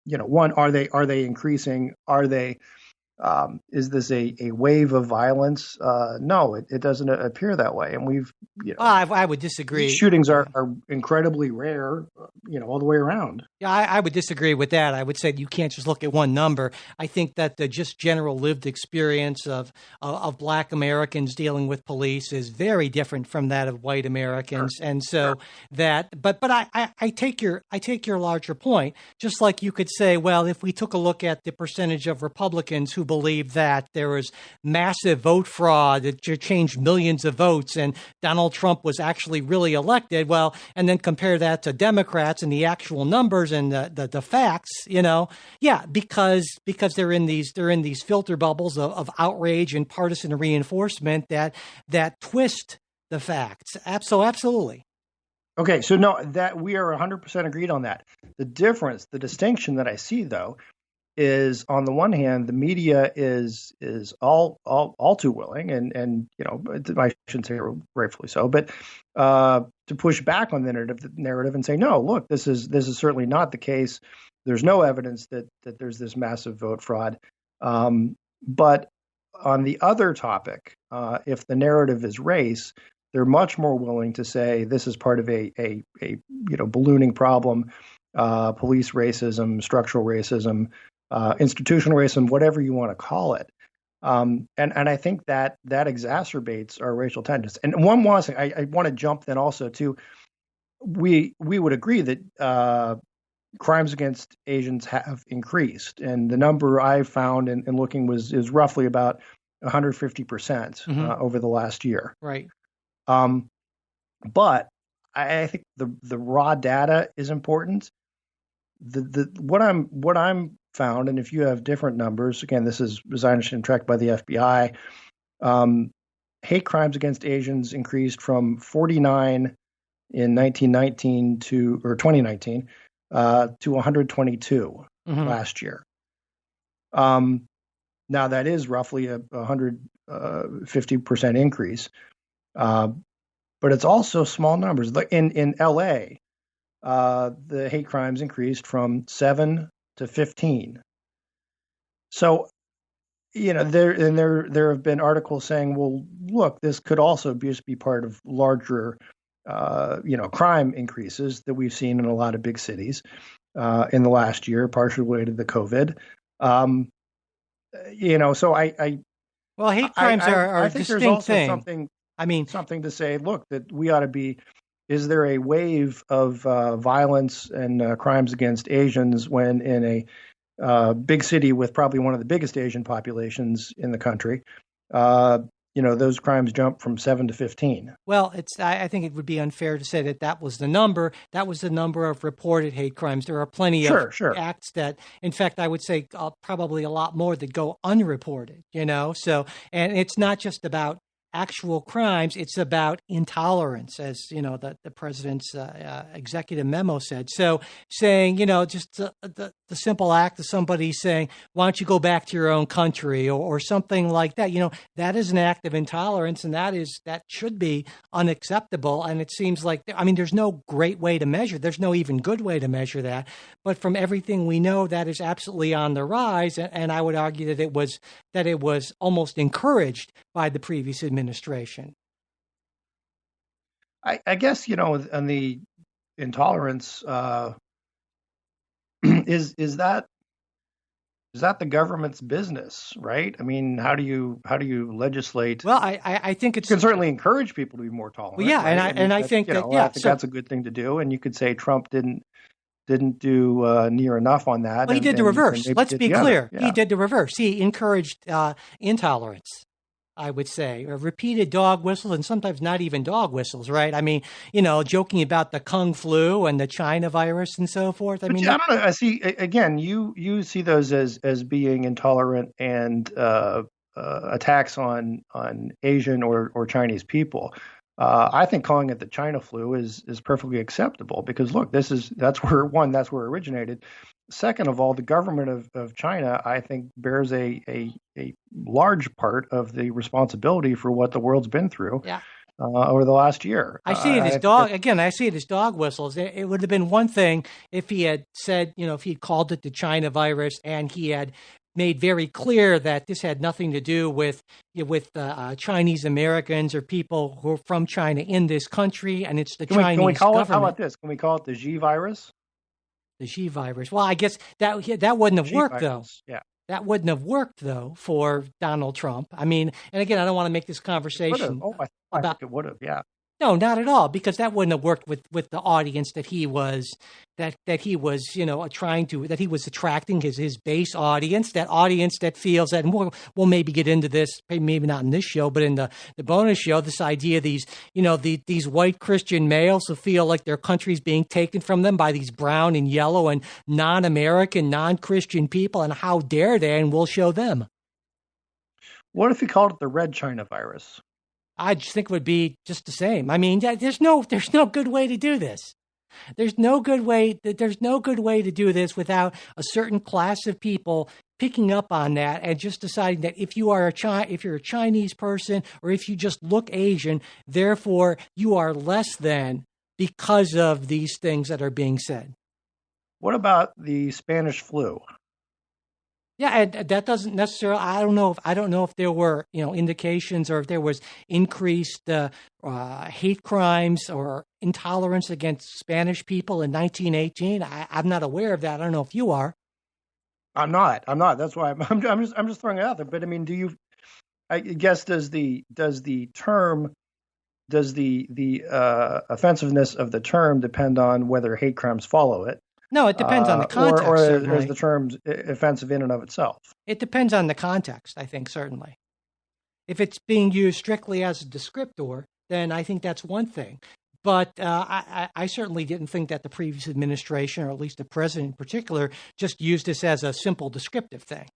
one? Are they increasing? Are they? Is this a wave of violence? No, it doesn't appear that way. And we've, I would disagree. These shootings are incredibly rare, all the way around. Yeah, I would disagree with that. I would say you can't just look at one number. I think that the just general lived experience of black Americans dealing with police is very different from that of white Americans. Sure. And so but I take your larger point. Just like you could say, well, if we took a look at the percentage of Republicans who believe that there was massive vote fraud that changed millions of votes and Donald Trump was actually really elected. Well, and then compare that to Democrats and the actual numbers and the facts, yeah, because they're in these filter bubbles of outrage and partisan reinforcement that twist the facts. So absolutely. Okay, so no, that we are 100% agreed on that. The distinction that I see though, is on the one hand, the media is all too willing, and I shouldn't say rightfully so, but to push back on the narrative and say, no, look, this is certainly not the case. There's no evidence that there's this massive vote fraud. But on the other topic, if the narrative is race, they're much more willing to say this is part of a ballooning problem, police racism, structural racism, institutional racism, whatever you want to call it. And I think that exacerbates our racial tensions. And one more thing, I want to jump then also to, we would agree that crimes against Asians have increased, and the number I found in looking is roughly about 150% over the last year. Right. But I think the raw data is important. What I'm found, and if you have different numbers, again, this is, as I understand, tracked by the FBI. Hate crimes against Asians increased from 49 in 2019 to 122 last year. Now that is roughly a 150% increase, but it's also small numbers. Like in LA, the hate crimes increased from 7 to 15. So, there have been articles saying, well, look, this could also just be part of larger, crime increases that we've seen in a lot of big cities in the last year, partially related to COVID. So hate crimes are a distinct thing. Something to say, look, that we ought to be. Is there a wave of violence and crimes against Asians when in a big city with probably one of the biggest Asian populations in the country, those crimes jump from 7 to 15? Well, I think it would be unfair to say that was the number. That was the number of reported hate crimes. There are plenty of acts that, in fact, I would say probably a lot more that go unreported, So, and it's not just about actual crimes, it's about intolerance, as the president's executive memo said. So saying, just the simple act of somebody saying, why don't you go back to your own country, or something like that, that is an act of intolerance, and that should be unacceptable. And it seems like, there's no great way to measure, there's no even good way to measure that, but from everything we know, that is absolutely on the rise. And I would argue that it was almost encouraged by the previous administration. I guess, on the intolerance, is that the government's business, right? How do you legislate? Well, I think you can certainly encourage people to be more tolerant. Well, yeah, right? I think that's a good thing to do. And you could say Trump didn't do near enough on that. Well, he did the reverse. Let's be clear. Yeah. He did the reverse. He encouraged intolerance, I would say, or repeated dog whistles, and sometimes not even dog whistles, right? Joking about the Kung flu and the China virus and so forth. I don't know. I see, again, you see those as being intolerant and attacks on Asian or Chinese people. I think calling it the China flu is perfectly acceptable because, look, that's where it originated. Second of all, the government of China, I think, bears a large part of the responsibility for what the world's been through over the last year. I see it as I see it as dog whistles. It would have been one thing if he had said, if he had called it the China virus and he had made very clear that this had nothing to do with Chinese Americans or people who are from China in this country, and it's the Chinese government. How about this? Can we call it the Xi virus? The Xi virus. Well, I guess that wouldn't have worked, though. Yeah. That wouldn't have worked, though, for Donald Trump. And again, I don't want to make this conversation. I think it would have, yeah. No, not at all, because that wouldn't have worked with the audience that he was that he was that he was attracting his base audience, that audience that feels that, and we'll maybe get into this, maybe not in this show, but in the bonus show, this idea of these white Christian males who feel like their country's being taken from them by these brown and yellow and non-American, non-Christian people, and how dare they, and we'll show them. What if you called it the Red China virus? I just think it would be just the same. I mean, there's no good way to do this. There's no good way to do this without a certain class of people picking up on that and just deciding that if you're a Chinese person, or if you just look Asian, therefore you are less than because of these things that are being said. What about the Spanish flu? Yeah, and that doesn't necessarily. I don't know if there were indications, or if there was increased hate crimes or intolerance against Spanish people in 1918. I'm not aware of that. I don't know if you are. I'm not. That's why I'm just throwing it out there. But I mean, do you? I guess does the offensiveness of the term depend on whether hate crimes follow it? No, it depends on the context. Or is the term offensive in and of itself? It depends on the context, I think, certainly. If it's being used strictly as a descriptor, then I think that's one thing. But I certainly didn't think that the previous administration, or at least the president in particular, just used this as a simple descriptive thing.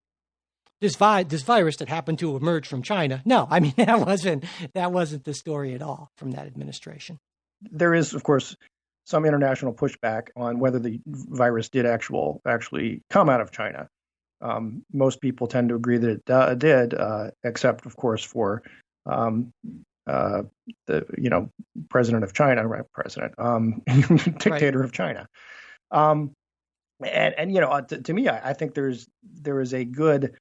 This virus that happened to emerge from China. No, I mean, that wasn't the story at all from that administration. There is, of course, some international pushback on whether the virus did actually come out of China. Most people tend to agree that it did, except, of course, for the president of China, right? Dictator right. of China. To me, I think there is a good,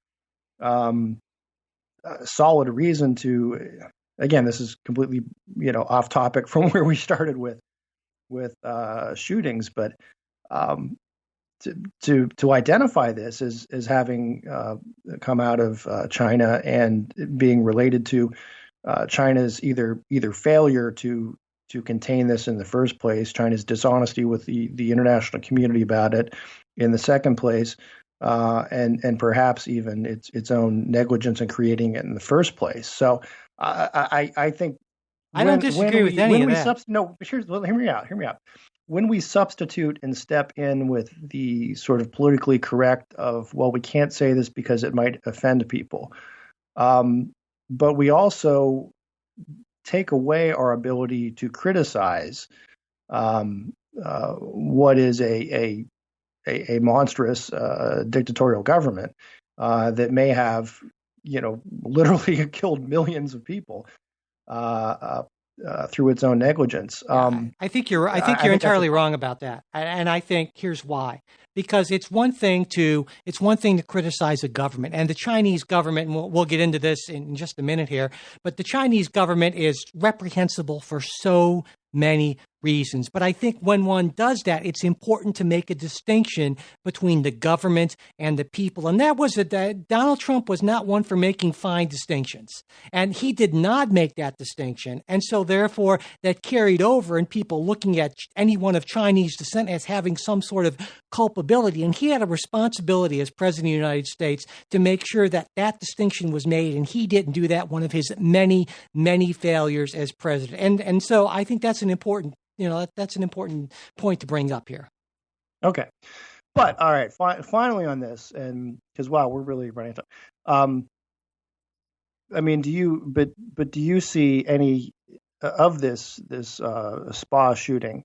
solid reason to. Again, this is completely off topic from where we started with shootings, but to identify this as having come out of China and being related to China's either failure to contain this in the first place, China's dishonesty with the international community about it in the second place, and perhaps even its own negligence in creating it in the first place. So I think. I don't disagree with any of that. Hear me out. When we substitute and step in with the sort of politically correct of, well, we can't say this because it might offend people, but we also take away our ability to criticize what is a monstrous dictatorial government that may have literally killed millions of people. Through its own negligence. I think you're entirely wrong about that, and I think here's why. Because it's one thing to criticize a government, and the Chinese government, and we'll get into this in just a minute here, but the Chinese government is reprehensible for so many reasons. But I think when one does that, it's important to make a distinction between the government and the people. And that was that Donald Trump was not one for making fine distinctions. And he did not make that distinction. And so therefore that carried over in people looking at anyone of Chinese descent as having some sort of culpability. And he had a responsibility as president of the United States to make sure that that distinction was made. And he didn't do that, one of his many, many failures as president. And so I think that's an important point to bring up here. Okay. But all right, finally on this, and because we're really running out of time. I mean, do you see any of this spa shooting?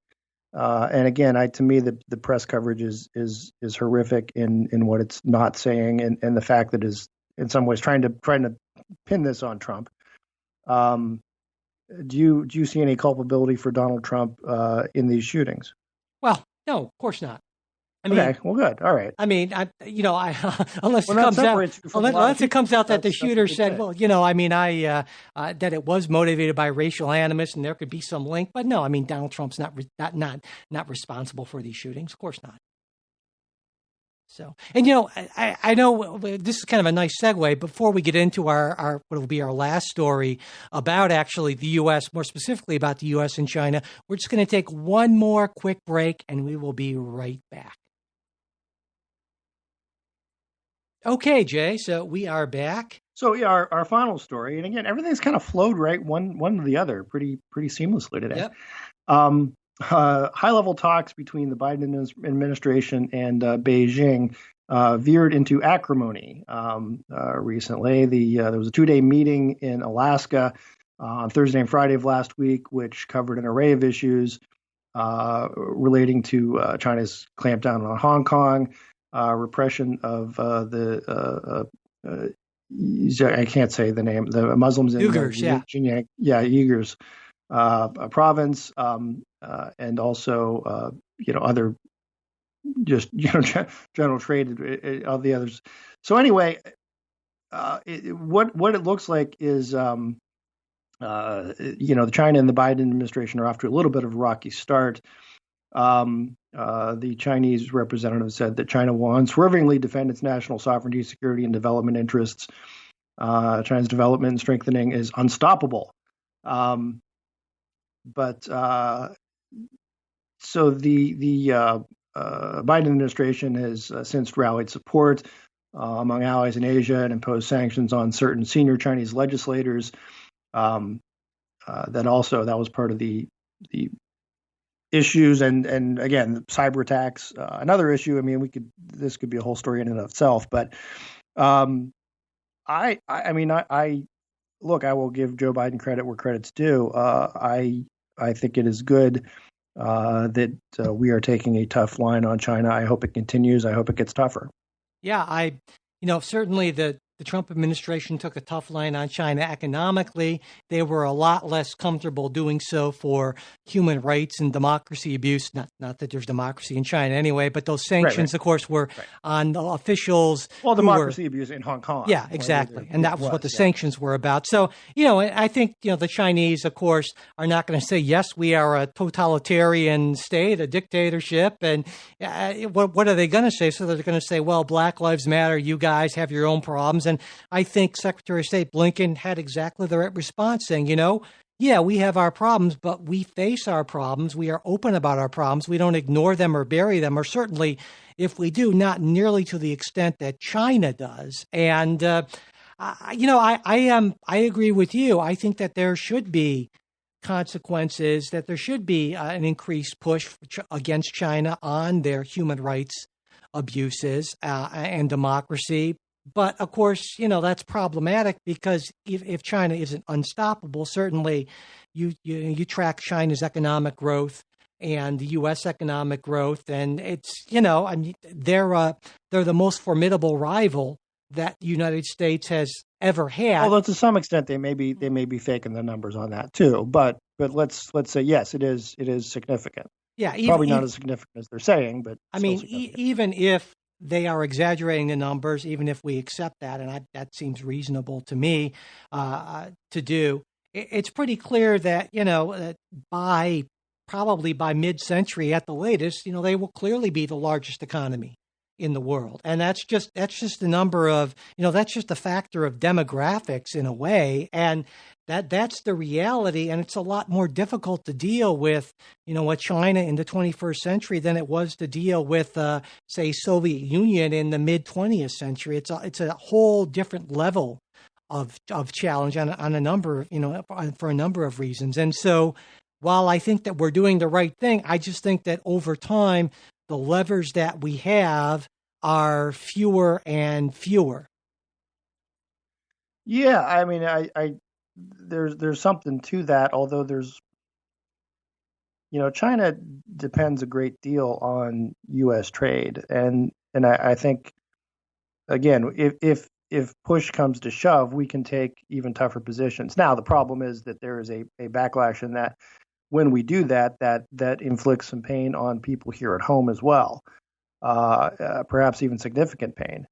And again, to me, the press coverage is horrific in what it's not saying, and the fact that is in some ways trying to pin this on Trump. Do you see any culpability for Donald Trump in these shootings? Well, no, of course not. I mean, okay, well, good. All right. I mean, unless it comes out that the shooter said, well, that it was motivated by racial animus and there could be some link. But no, I mean, Donald Trump's not responsible for these shootings. Of course not. So, and I know this is kind of a nice segue. Before we get into our what will be our last story about actually the U.S., more specifically about the U.S. and China, we're just going to take one more quick break, and we will be right back. Okay, Jay. So we are back. So yeah, our final story, and again, everything's kind of flowed right one to the other pretty seamlessly today. Yep. High-level talks between the Biden administration and Beijing veered into acrimony recently. There was a 2-day meeting in Alaska on Thursday and Friday of last week, which covered an array of issues relating to China's clampdown on Hong Kong, repression of I can't say the name, the Muslims in Uyghurs, Xinjiang, Uyghurs province, and also other just general trade of the others. So anyway, what it looks like is the China and the Biden administration are off to a little bit of a rocky start. The Chinese representative said that China will unswervingly defend its national sovereignty, security, and development interests. China's development and strengthening is unstoppable. But so the Biden administration has since rallied support among allies in Asia and imposed sanctions on certain senior Chinese legislators. That was part of the issues, and again, cyber attacks, another issue. I mean, this could be a whole story in and of itself. But I will give Joe Biden credit where credit's due. I think it is good that we are taking a tough line on China. I hope it continues. I hope it gets tougher. Yeah, certainly the Trump administration took a tough line on China economically. They were a lot less comfortable doing so for human rights and democracy abuse. Not that there's democracy in China anyway, but those sanctions, of course, were on the officials. Well, democracy abuse in Hong Kong. Yeah, exactly. And that was what the sanctions were about. So, I think, the Chinese, of course, are not going to say, yes, we are a totalitarian state, a dictatorship. And what are they going to say? So they're going to say, well, Black Lives Matter, you guys have your own problems. And I think Secretary of State Blinken had exactly the right response, saying, yeah, we have our problems, but we face our problems. We are open about our problems. We don't ignore them or bury them, or certainly, if we do, not nearly to the extent that China does. And, I agree with you. I think that there should be consequences, that there should be an increased push against China on their human rights abuses and democracy. But of course, that's problematic because if China isn't unstoppable, certainly you track China's economic growth and the U.S. economic growth, and it's they're the most formidable rival that the United States has ever had. Although to some extent they may be faking the numbers on that too. But let's say yes, it is significant. Yeah, probably not as significant as they're saying, but even if they are exaggerating the numbers, even if we accept that, and that seems reasonable to me to do. It's pretty clear that probably by mid-century at the latest, they will clearly be the largest economy in the world, and that's just the number of that's just a factor of demographics in a way, and that's the reality, and it's a lot more difficult to deal with, what China in the 21st century than it was to deal with, say, Soviet Union in the mid 20th century. It's a whole different level of challenge on a number, for a number of reasons. And so, while I think that we're doing the right thing, I just think that over time, the levers that we have are fewer and fewer. Yeah, I mean, there's something to that, although there's, China depends a great deal on U.S. trade, and I think, again, if push comes to shove, we can take even tougher positions. Now, the problem is that there is a backlash in that when we do that inflicts some pain on people here at home as well, perhaps even significant pain.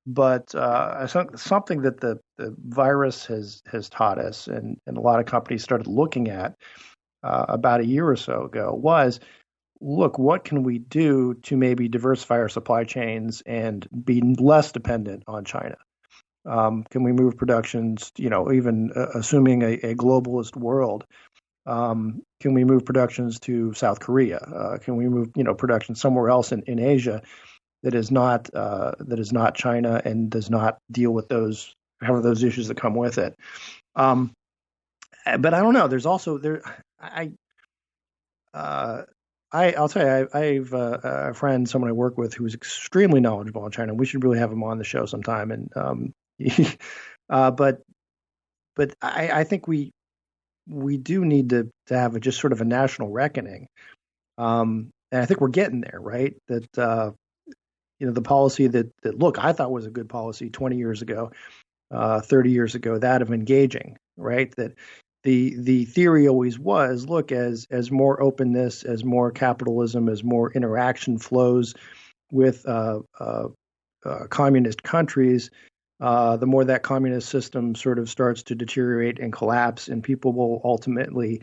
But something that the virus has taught us, and a lot of companies started looking at about a year or so ago, was look, what can we do to maybe diversify our supply chains and be less dependent on China? Can we move productions, even assuming a globalist world, can we move productions to South Korea? Can we move, production somewhere else in Asia that is not China and does not deal with those issues that come with it? But I don't know. There's also there. I'll tell you, I have a friend, someone I work with, who's extremely knowledgeable on China. We should really have him on the show sometime. And but I think we do need to have just sort of a national reckoning. And I think we're getting there, right? That the policy that look, I thought was a good policy 20 years ago, 30 years ago, that of engaging, right? That the theory always was, look, as more openness, as more capitalism, as more interaction flows with communist countries, the more that communist system sort of starts to deteriorate and collapse, and people will ultimately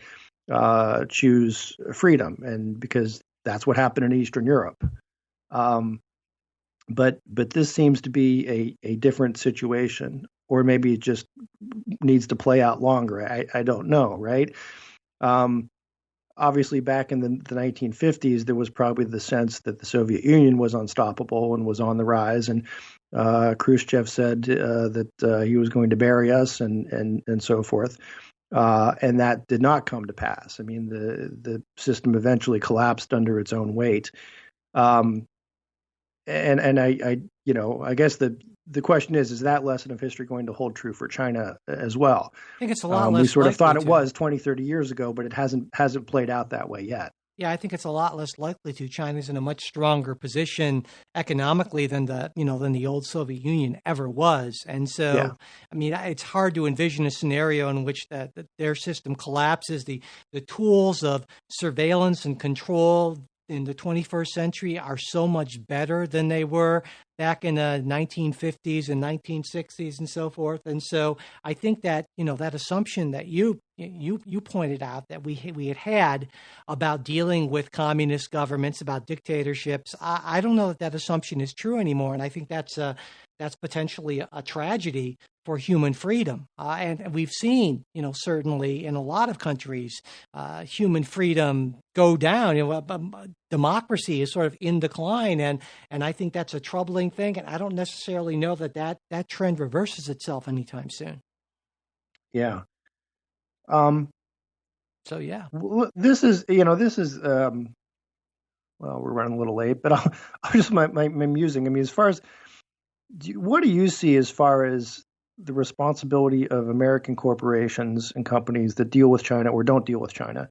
choose freedom, and because that's what happened in Eastern Europe. But this seems to be a different situation, or maybe it just needs to play out longer. I don't know, right? Obviously, back in the 1950s, there was probably the sense that the Soviet Union was unstoppable and was on the rise, and Khrushchev said that he was going to bury us, and so forth. And that did not come to pass. I mean, the system eventually collapsed under its own weight. And I guess the question is that lesson of history going to hold true for China as well? I think it's a lot less. We sort of thought it was 20, 30 years ago, but it hasn't played out that way yet. Yeah, I think it's a lot less likely to. China's in a much stronger position economically than the old Soviet Union ever was, and so yeah. I mean, it's hard to envision a scenario in which that their system collapses. The tools of surveillance and control in the 21st century are so much better than they were back in the 1950s and 1960s and so forth. And so I think that, that assumption that you pointed out that we had about dealing with communist governments, about dictatorships, I don't know that assumption is true anymore. And I think that's potentially a tragedy for human freedom. And we've seen, certainly in a lot of countries, human freedom go down. Democracy is sort of in decline. And I think that's a troubling thing. And I don't necessarily know that trend reverses itself anytime soon. Yeah. So, yeah. This is, well, we're running a little late, but I'll just my musing. I mean, as far as, what do you see as far as the responsibility of American corporations and companies that deal with China or don't deal with China,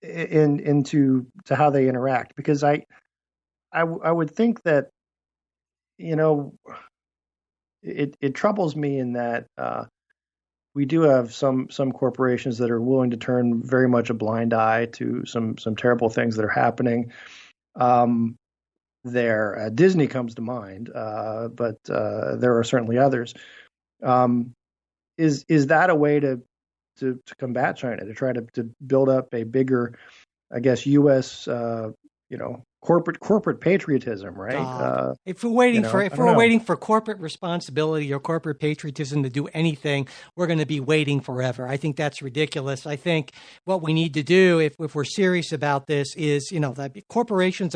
into how they interact? Because I would think that, it troubles me in that we do have some corporations that are willing to turn very much a blind eye to some terrible things that are happening. There, Disney comes to mind, but there are certainly others. Is that a way to combat China, to try to build up a bigger, I guess, U.S. Corporate patriotism, right? If we're waiting for corporate responsibility or corporate patriotism to do anything, we're going to be waiting forever. I think that's ridiculous. I think what we need to do, if we're serious about this, is that corporations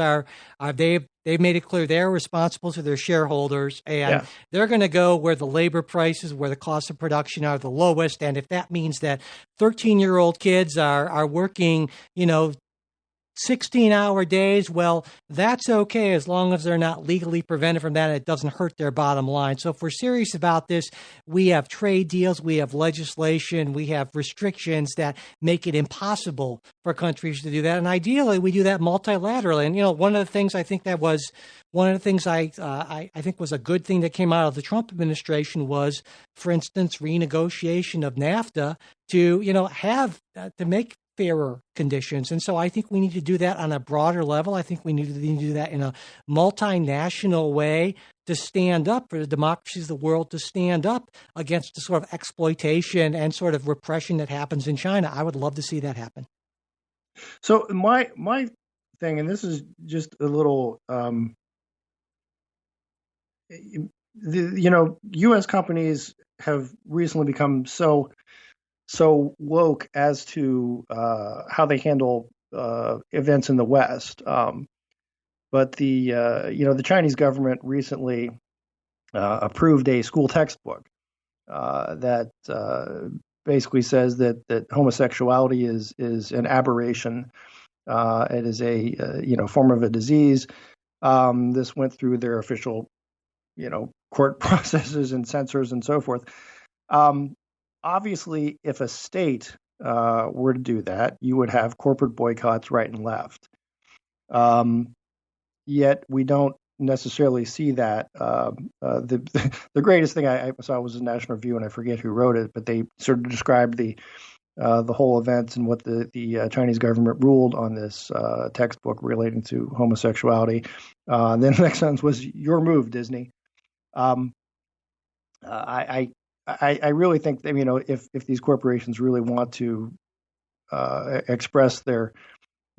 they've made it clear they're responsible to their shareholders, and they're going to go where the labor prices, where the costs of production are the lowest. And if that means that 13-year-old kids are working, 16-hour days, well, that's okay as long as they're not legally prevented from that and it doesn't hurt their bottom line. So if we're serious about this, we have trade deals, we have legislation, we have restrictions that make it impossible for countries to do that. And ideally, we do that multilaterally. And, one of the things I think I think was a good thing that came out of the Trump administration was, for instance, renegotiation of NAFTA to make fairer conditions. And so I think we need to do that on a broader level. I think we need to do that in a multinational way to stand up for the democracies of the world, to stand up against the sort of exploitation and sort of repression that happens in China. I would love to see that happen. So my thing, and this is just a little, U.S. companies have recently become so woke as to how they handle events in the West. But the Chinese government recently approved a school textbook that basically says that homosexuality is an aberration. It is a form of a disease. This went through their official court processes and censors and so forth. Obviously, if a state were to do that, you would have corporate boycotts right and left. Yet we don't necessarily see that. The greatest thing I saw was a National Review, and I forget who wrote it, but they sort of described the whole event and what the Chinese government ruled on this textbook relating to homosexuality. Then the next sentence was, "Your move, Disney." I really think that, if these corporations really want to express their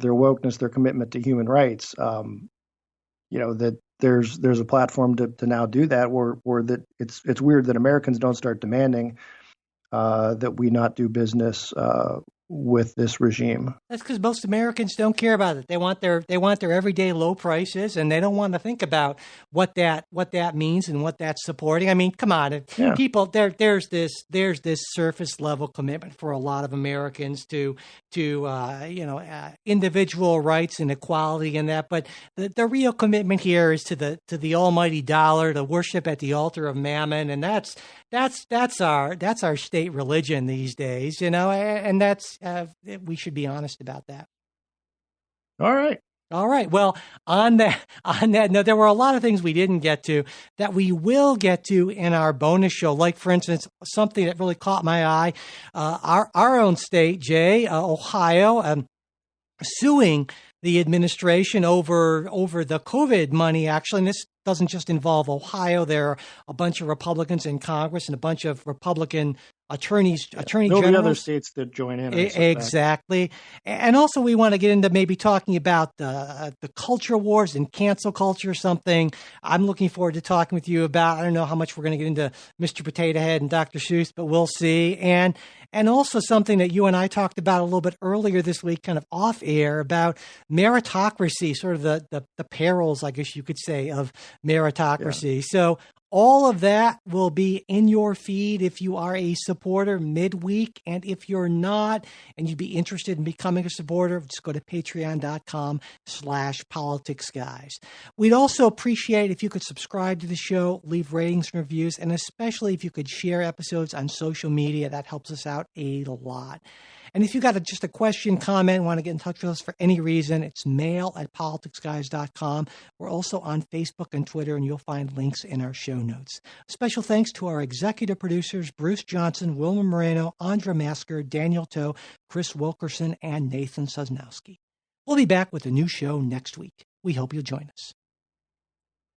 wokeness, their commitment to human rights, that there's a platform to now do that, or that it's weird that Americans don't start demanding that we not do business with this regime. That's because most Americans don't care about it. They want their everyday low prices, and they don't want to think about what that means and what that's supporting. I mean, come on, people. There's this surface level commitment for a lot of Americans to individual rights and equality and that. But the real commitment here is to the almighty dollar, to worship at the altar of mammon, and that's our state religion these days, and that's we should be honest about that. All right. Well, on that note, there were a lot of things we didn't get to that we will get to in our bonus show. Like, for instance, something that really caught my eye, our own state, Jay, Ohio, suing the administration over the COVID money, actually. And this doesn't just involve Ohio. There are a bunch of Republicans in Congress and a bunch of Republican attorney generals. There'll be other states that join in. Exactly. And also we want to get into maybe talking about the culture wars and cancel culture, something I'm looking forward to talking with you about. I don't know how much we're going to get into Mr. Potato Head and Dr. Seuss, but we'll see. And also something that you and I talked about a little bit earlier this week, kind of off air, about meritocracy, sort of the perils, I guess you could say, of meritocracy. Yeah. So all of that will be in your feed if you are a supporter midweek. And if you're not, and you'd be interested in becoming a supporter, just go to patreon.com/politicsguys. We'd also appreciate if you could subscribe to the show, leave ratings and reviews, and especially if you could share episodes on social media. That helps us out a lot. And if you got just a question, comment, want to get in touch with us for any reason, it's mail@politicsguys.com. We're also on Facebook and Twitter, and you'll find links in our show notes. Special thanks to our executive producers, Bruce Johnson, Wilma Moreno, Andra Masker, Daniel Toe, Chris Wilkerson, and Nathan Sosnowski. We'll be back with a new show next week. We hope you'll join us.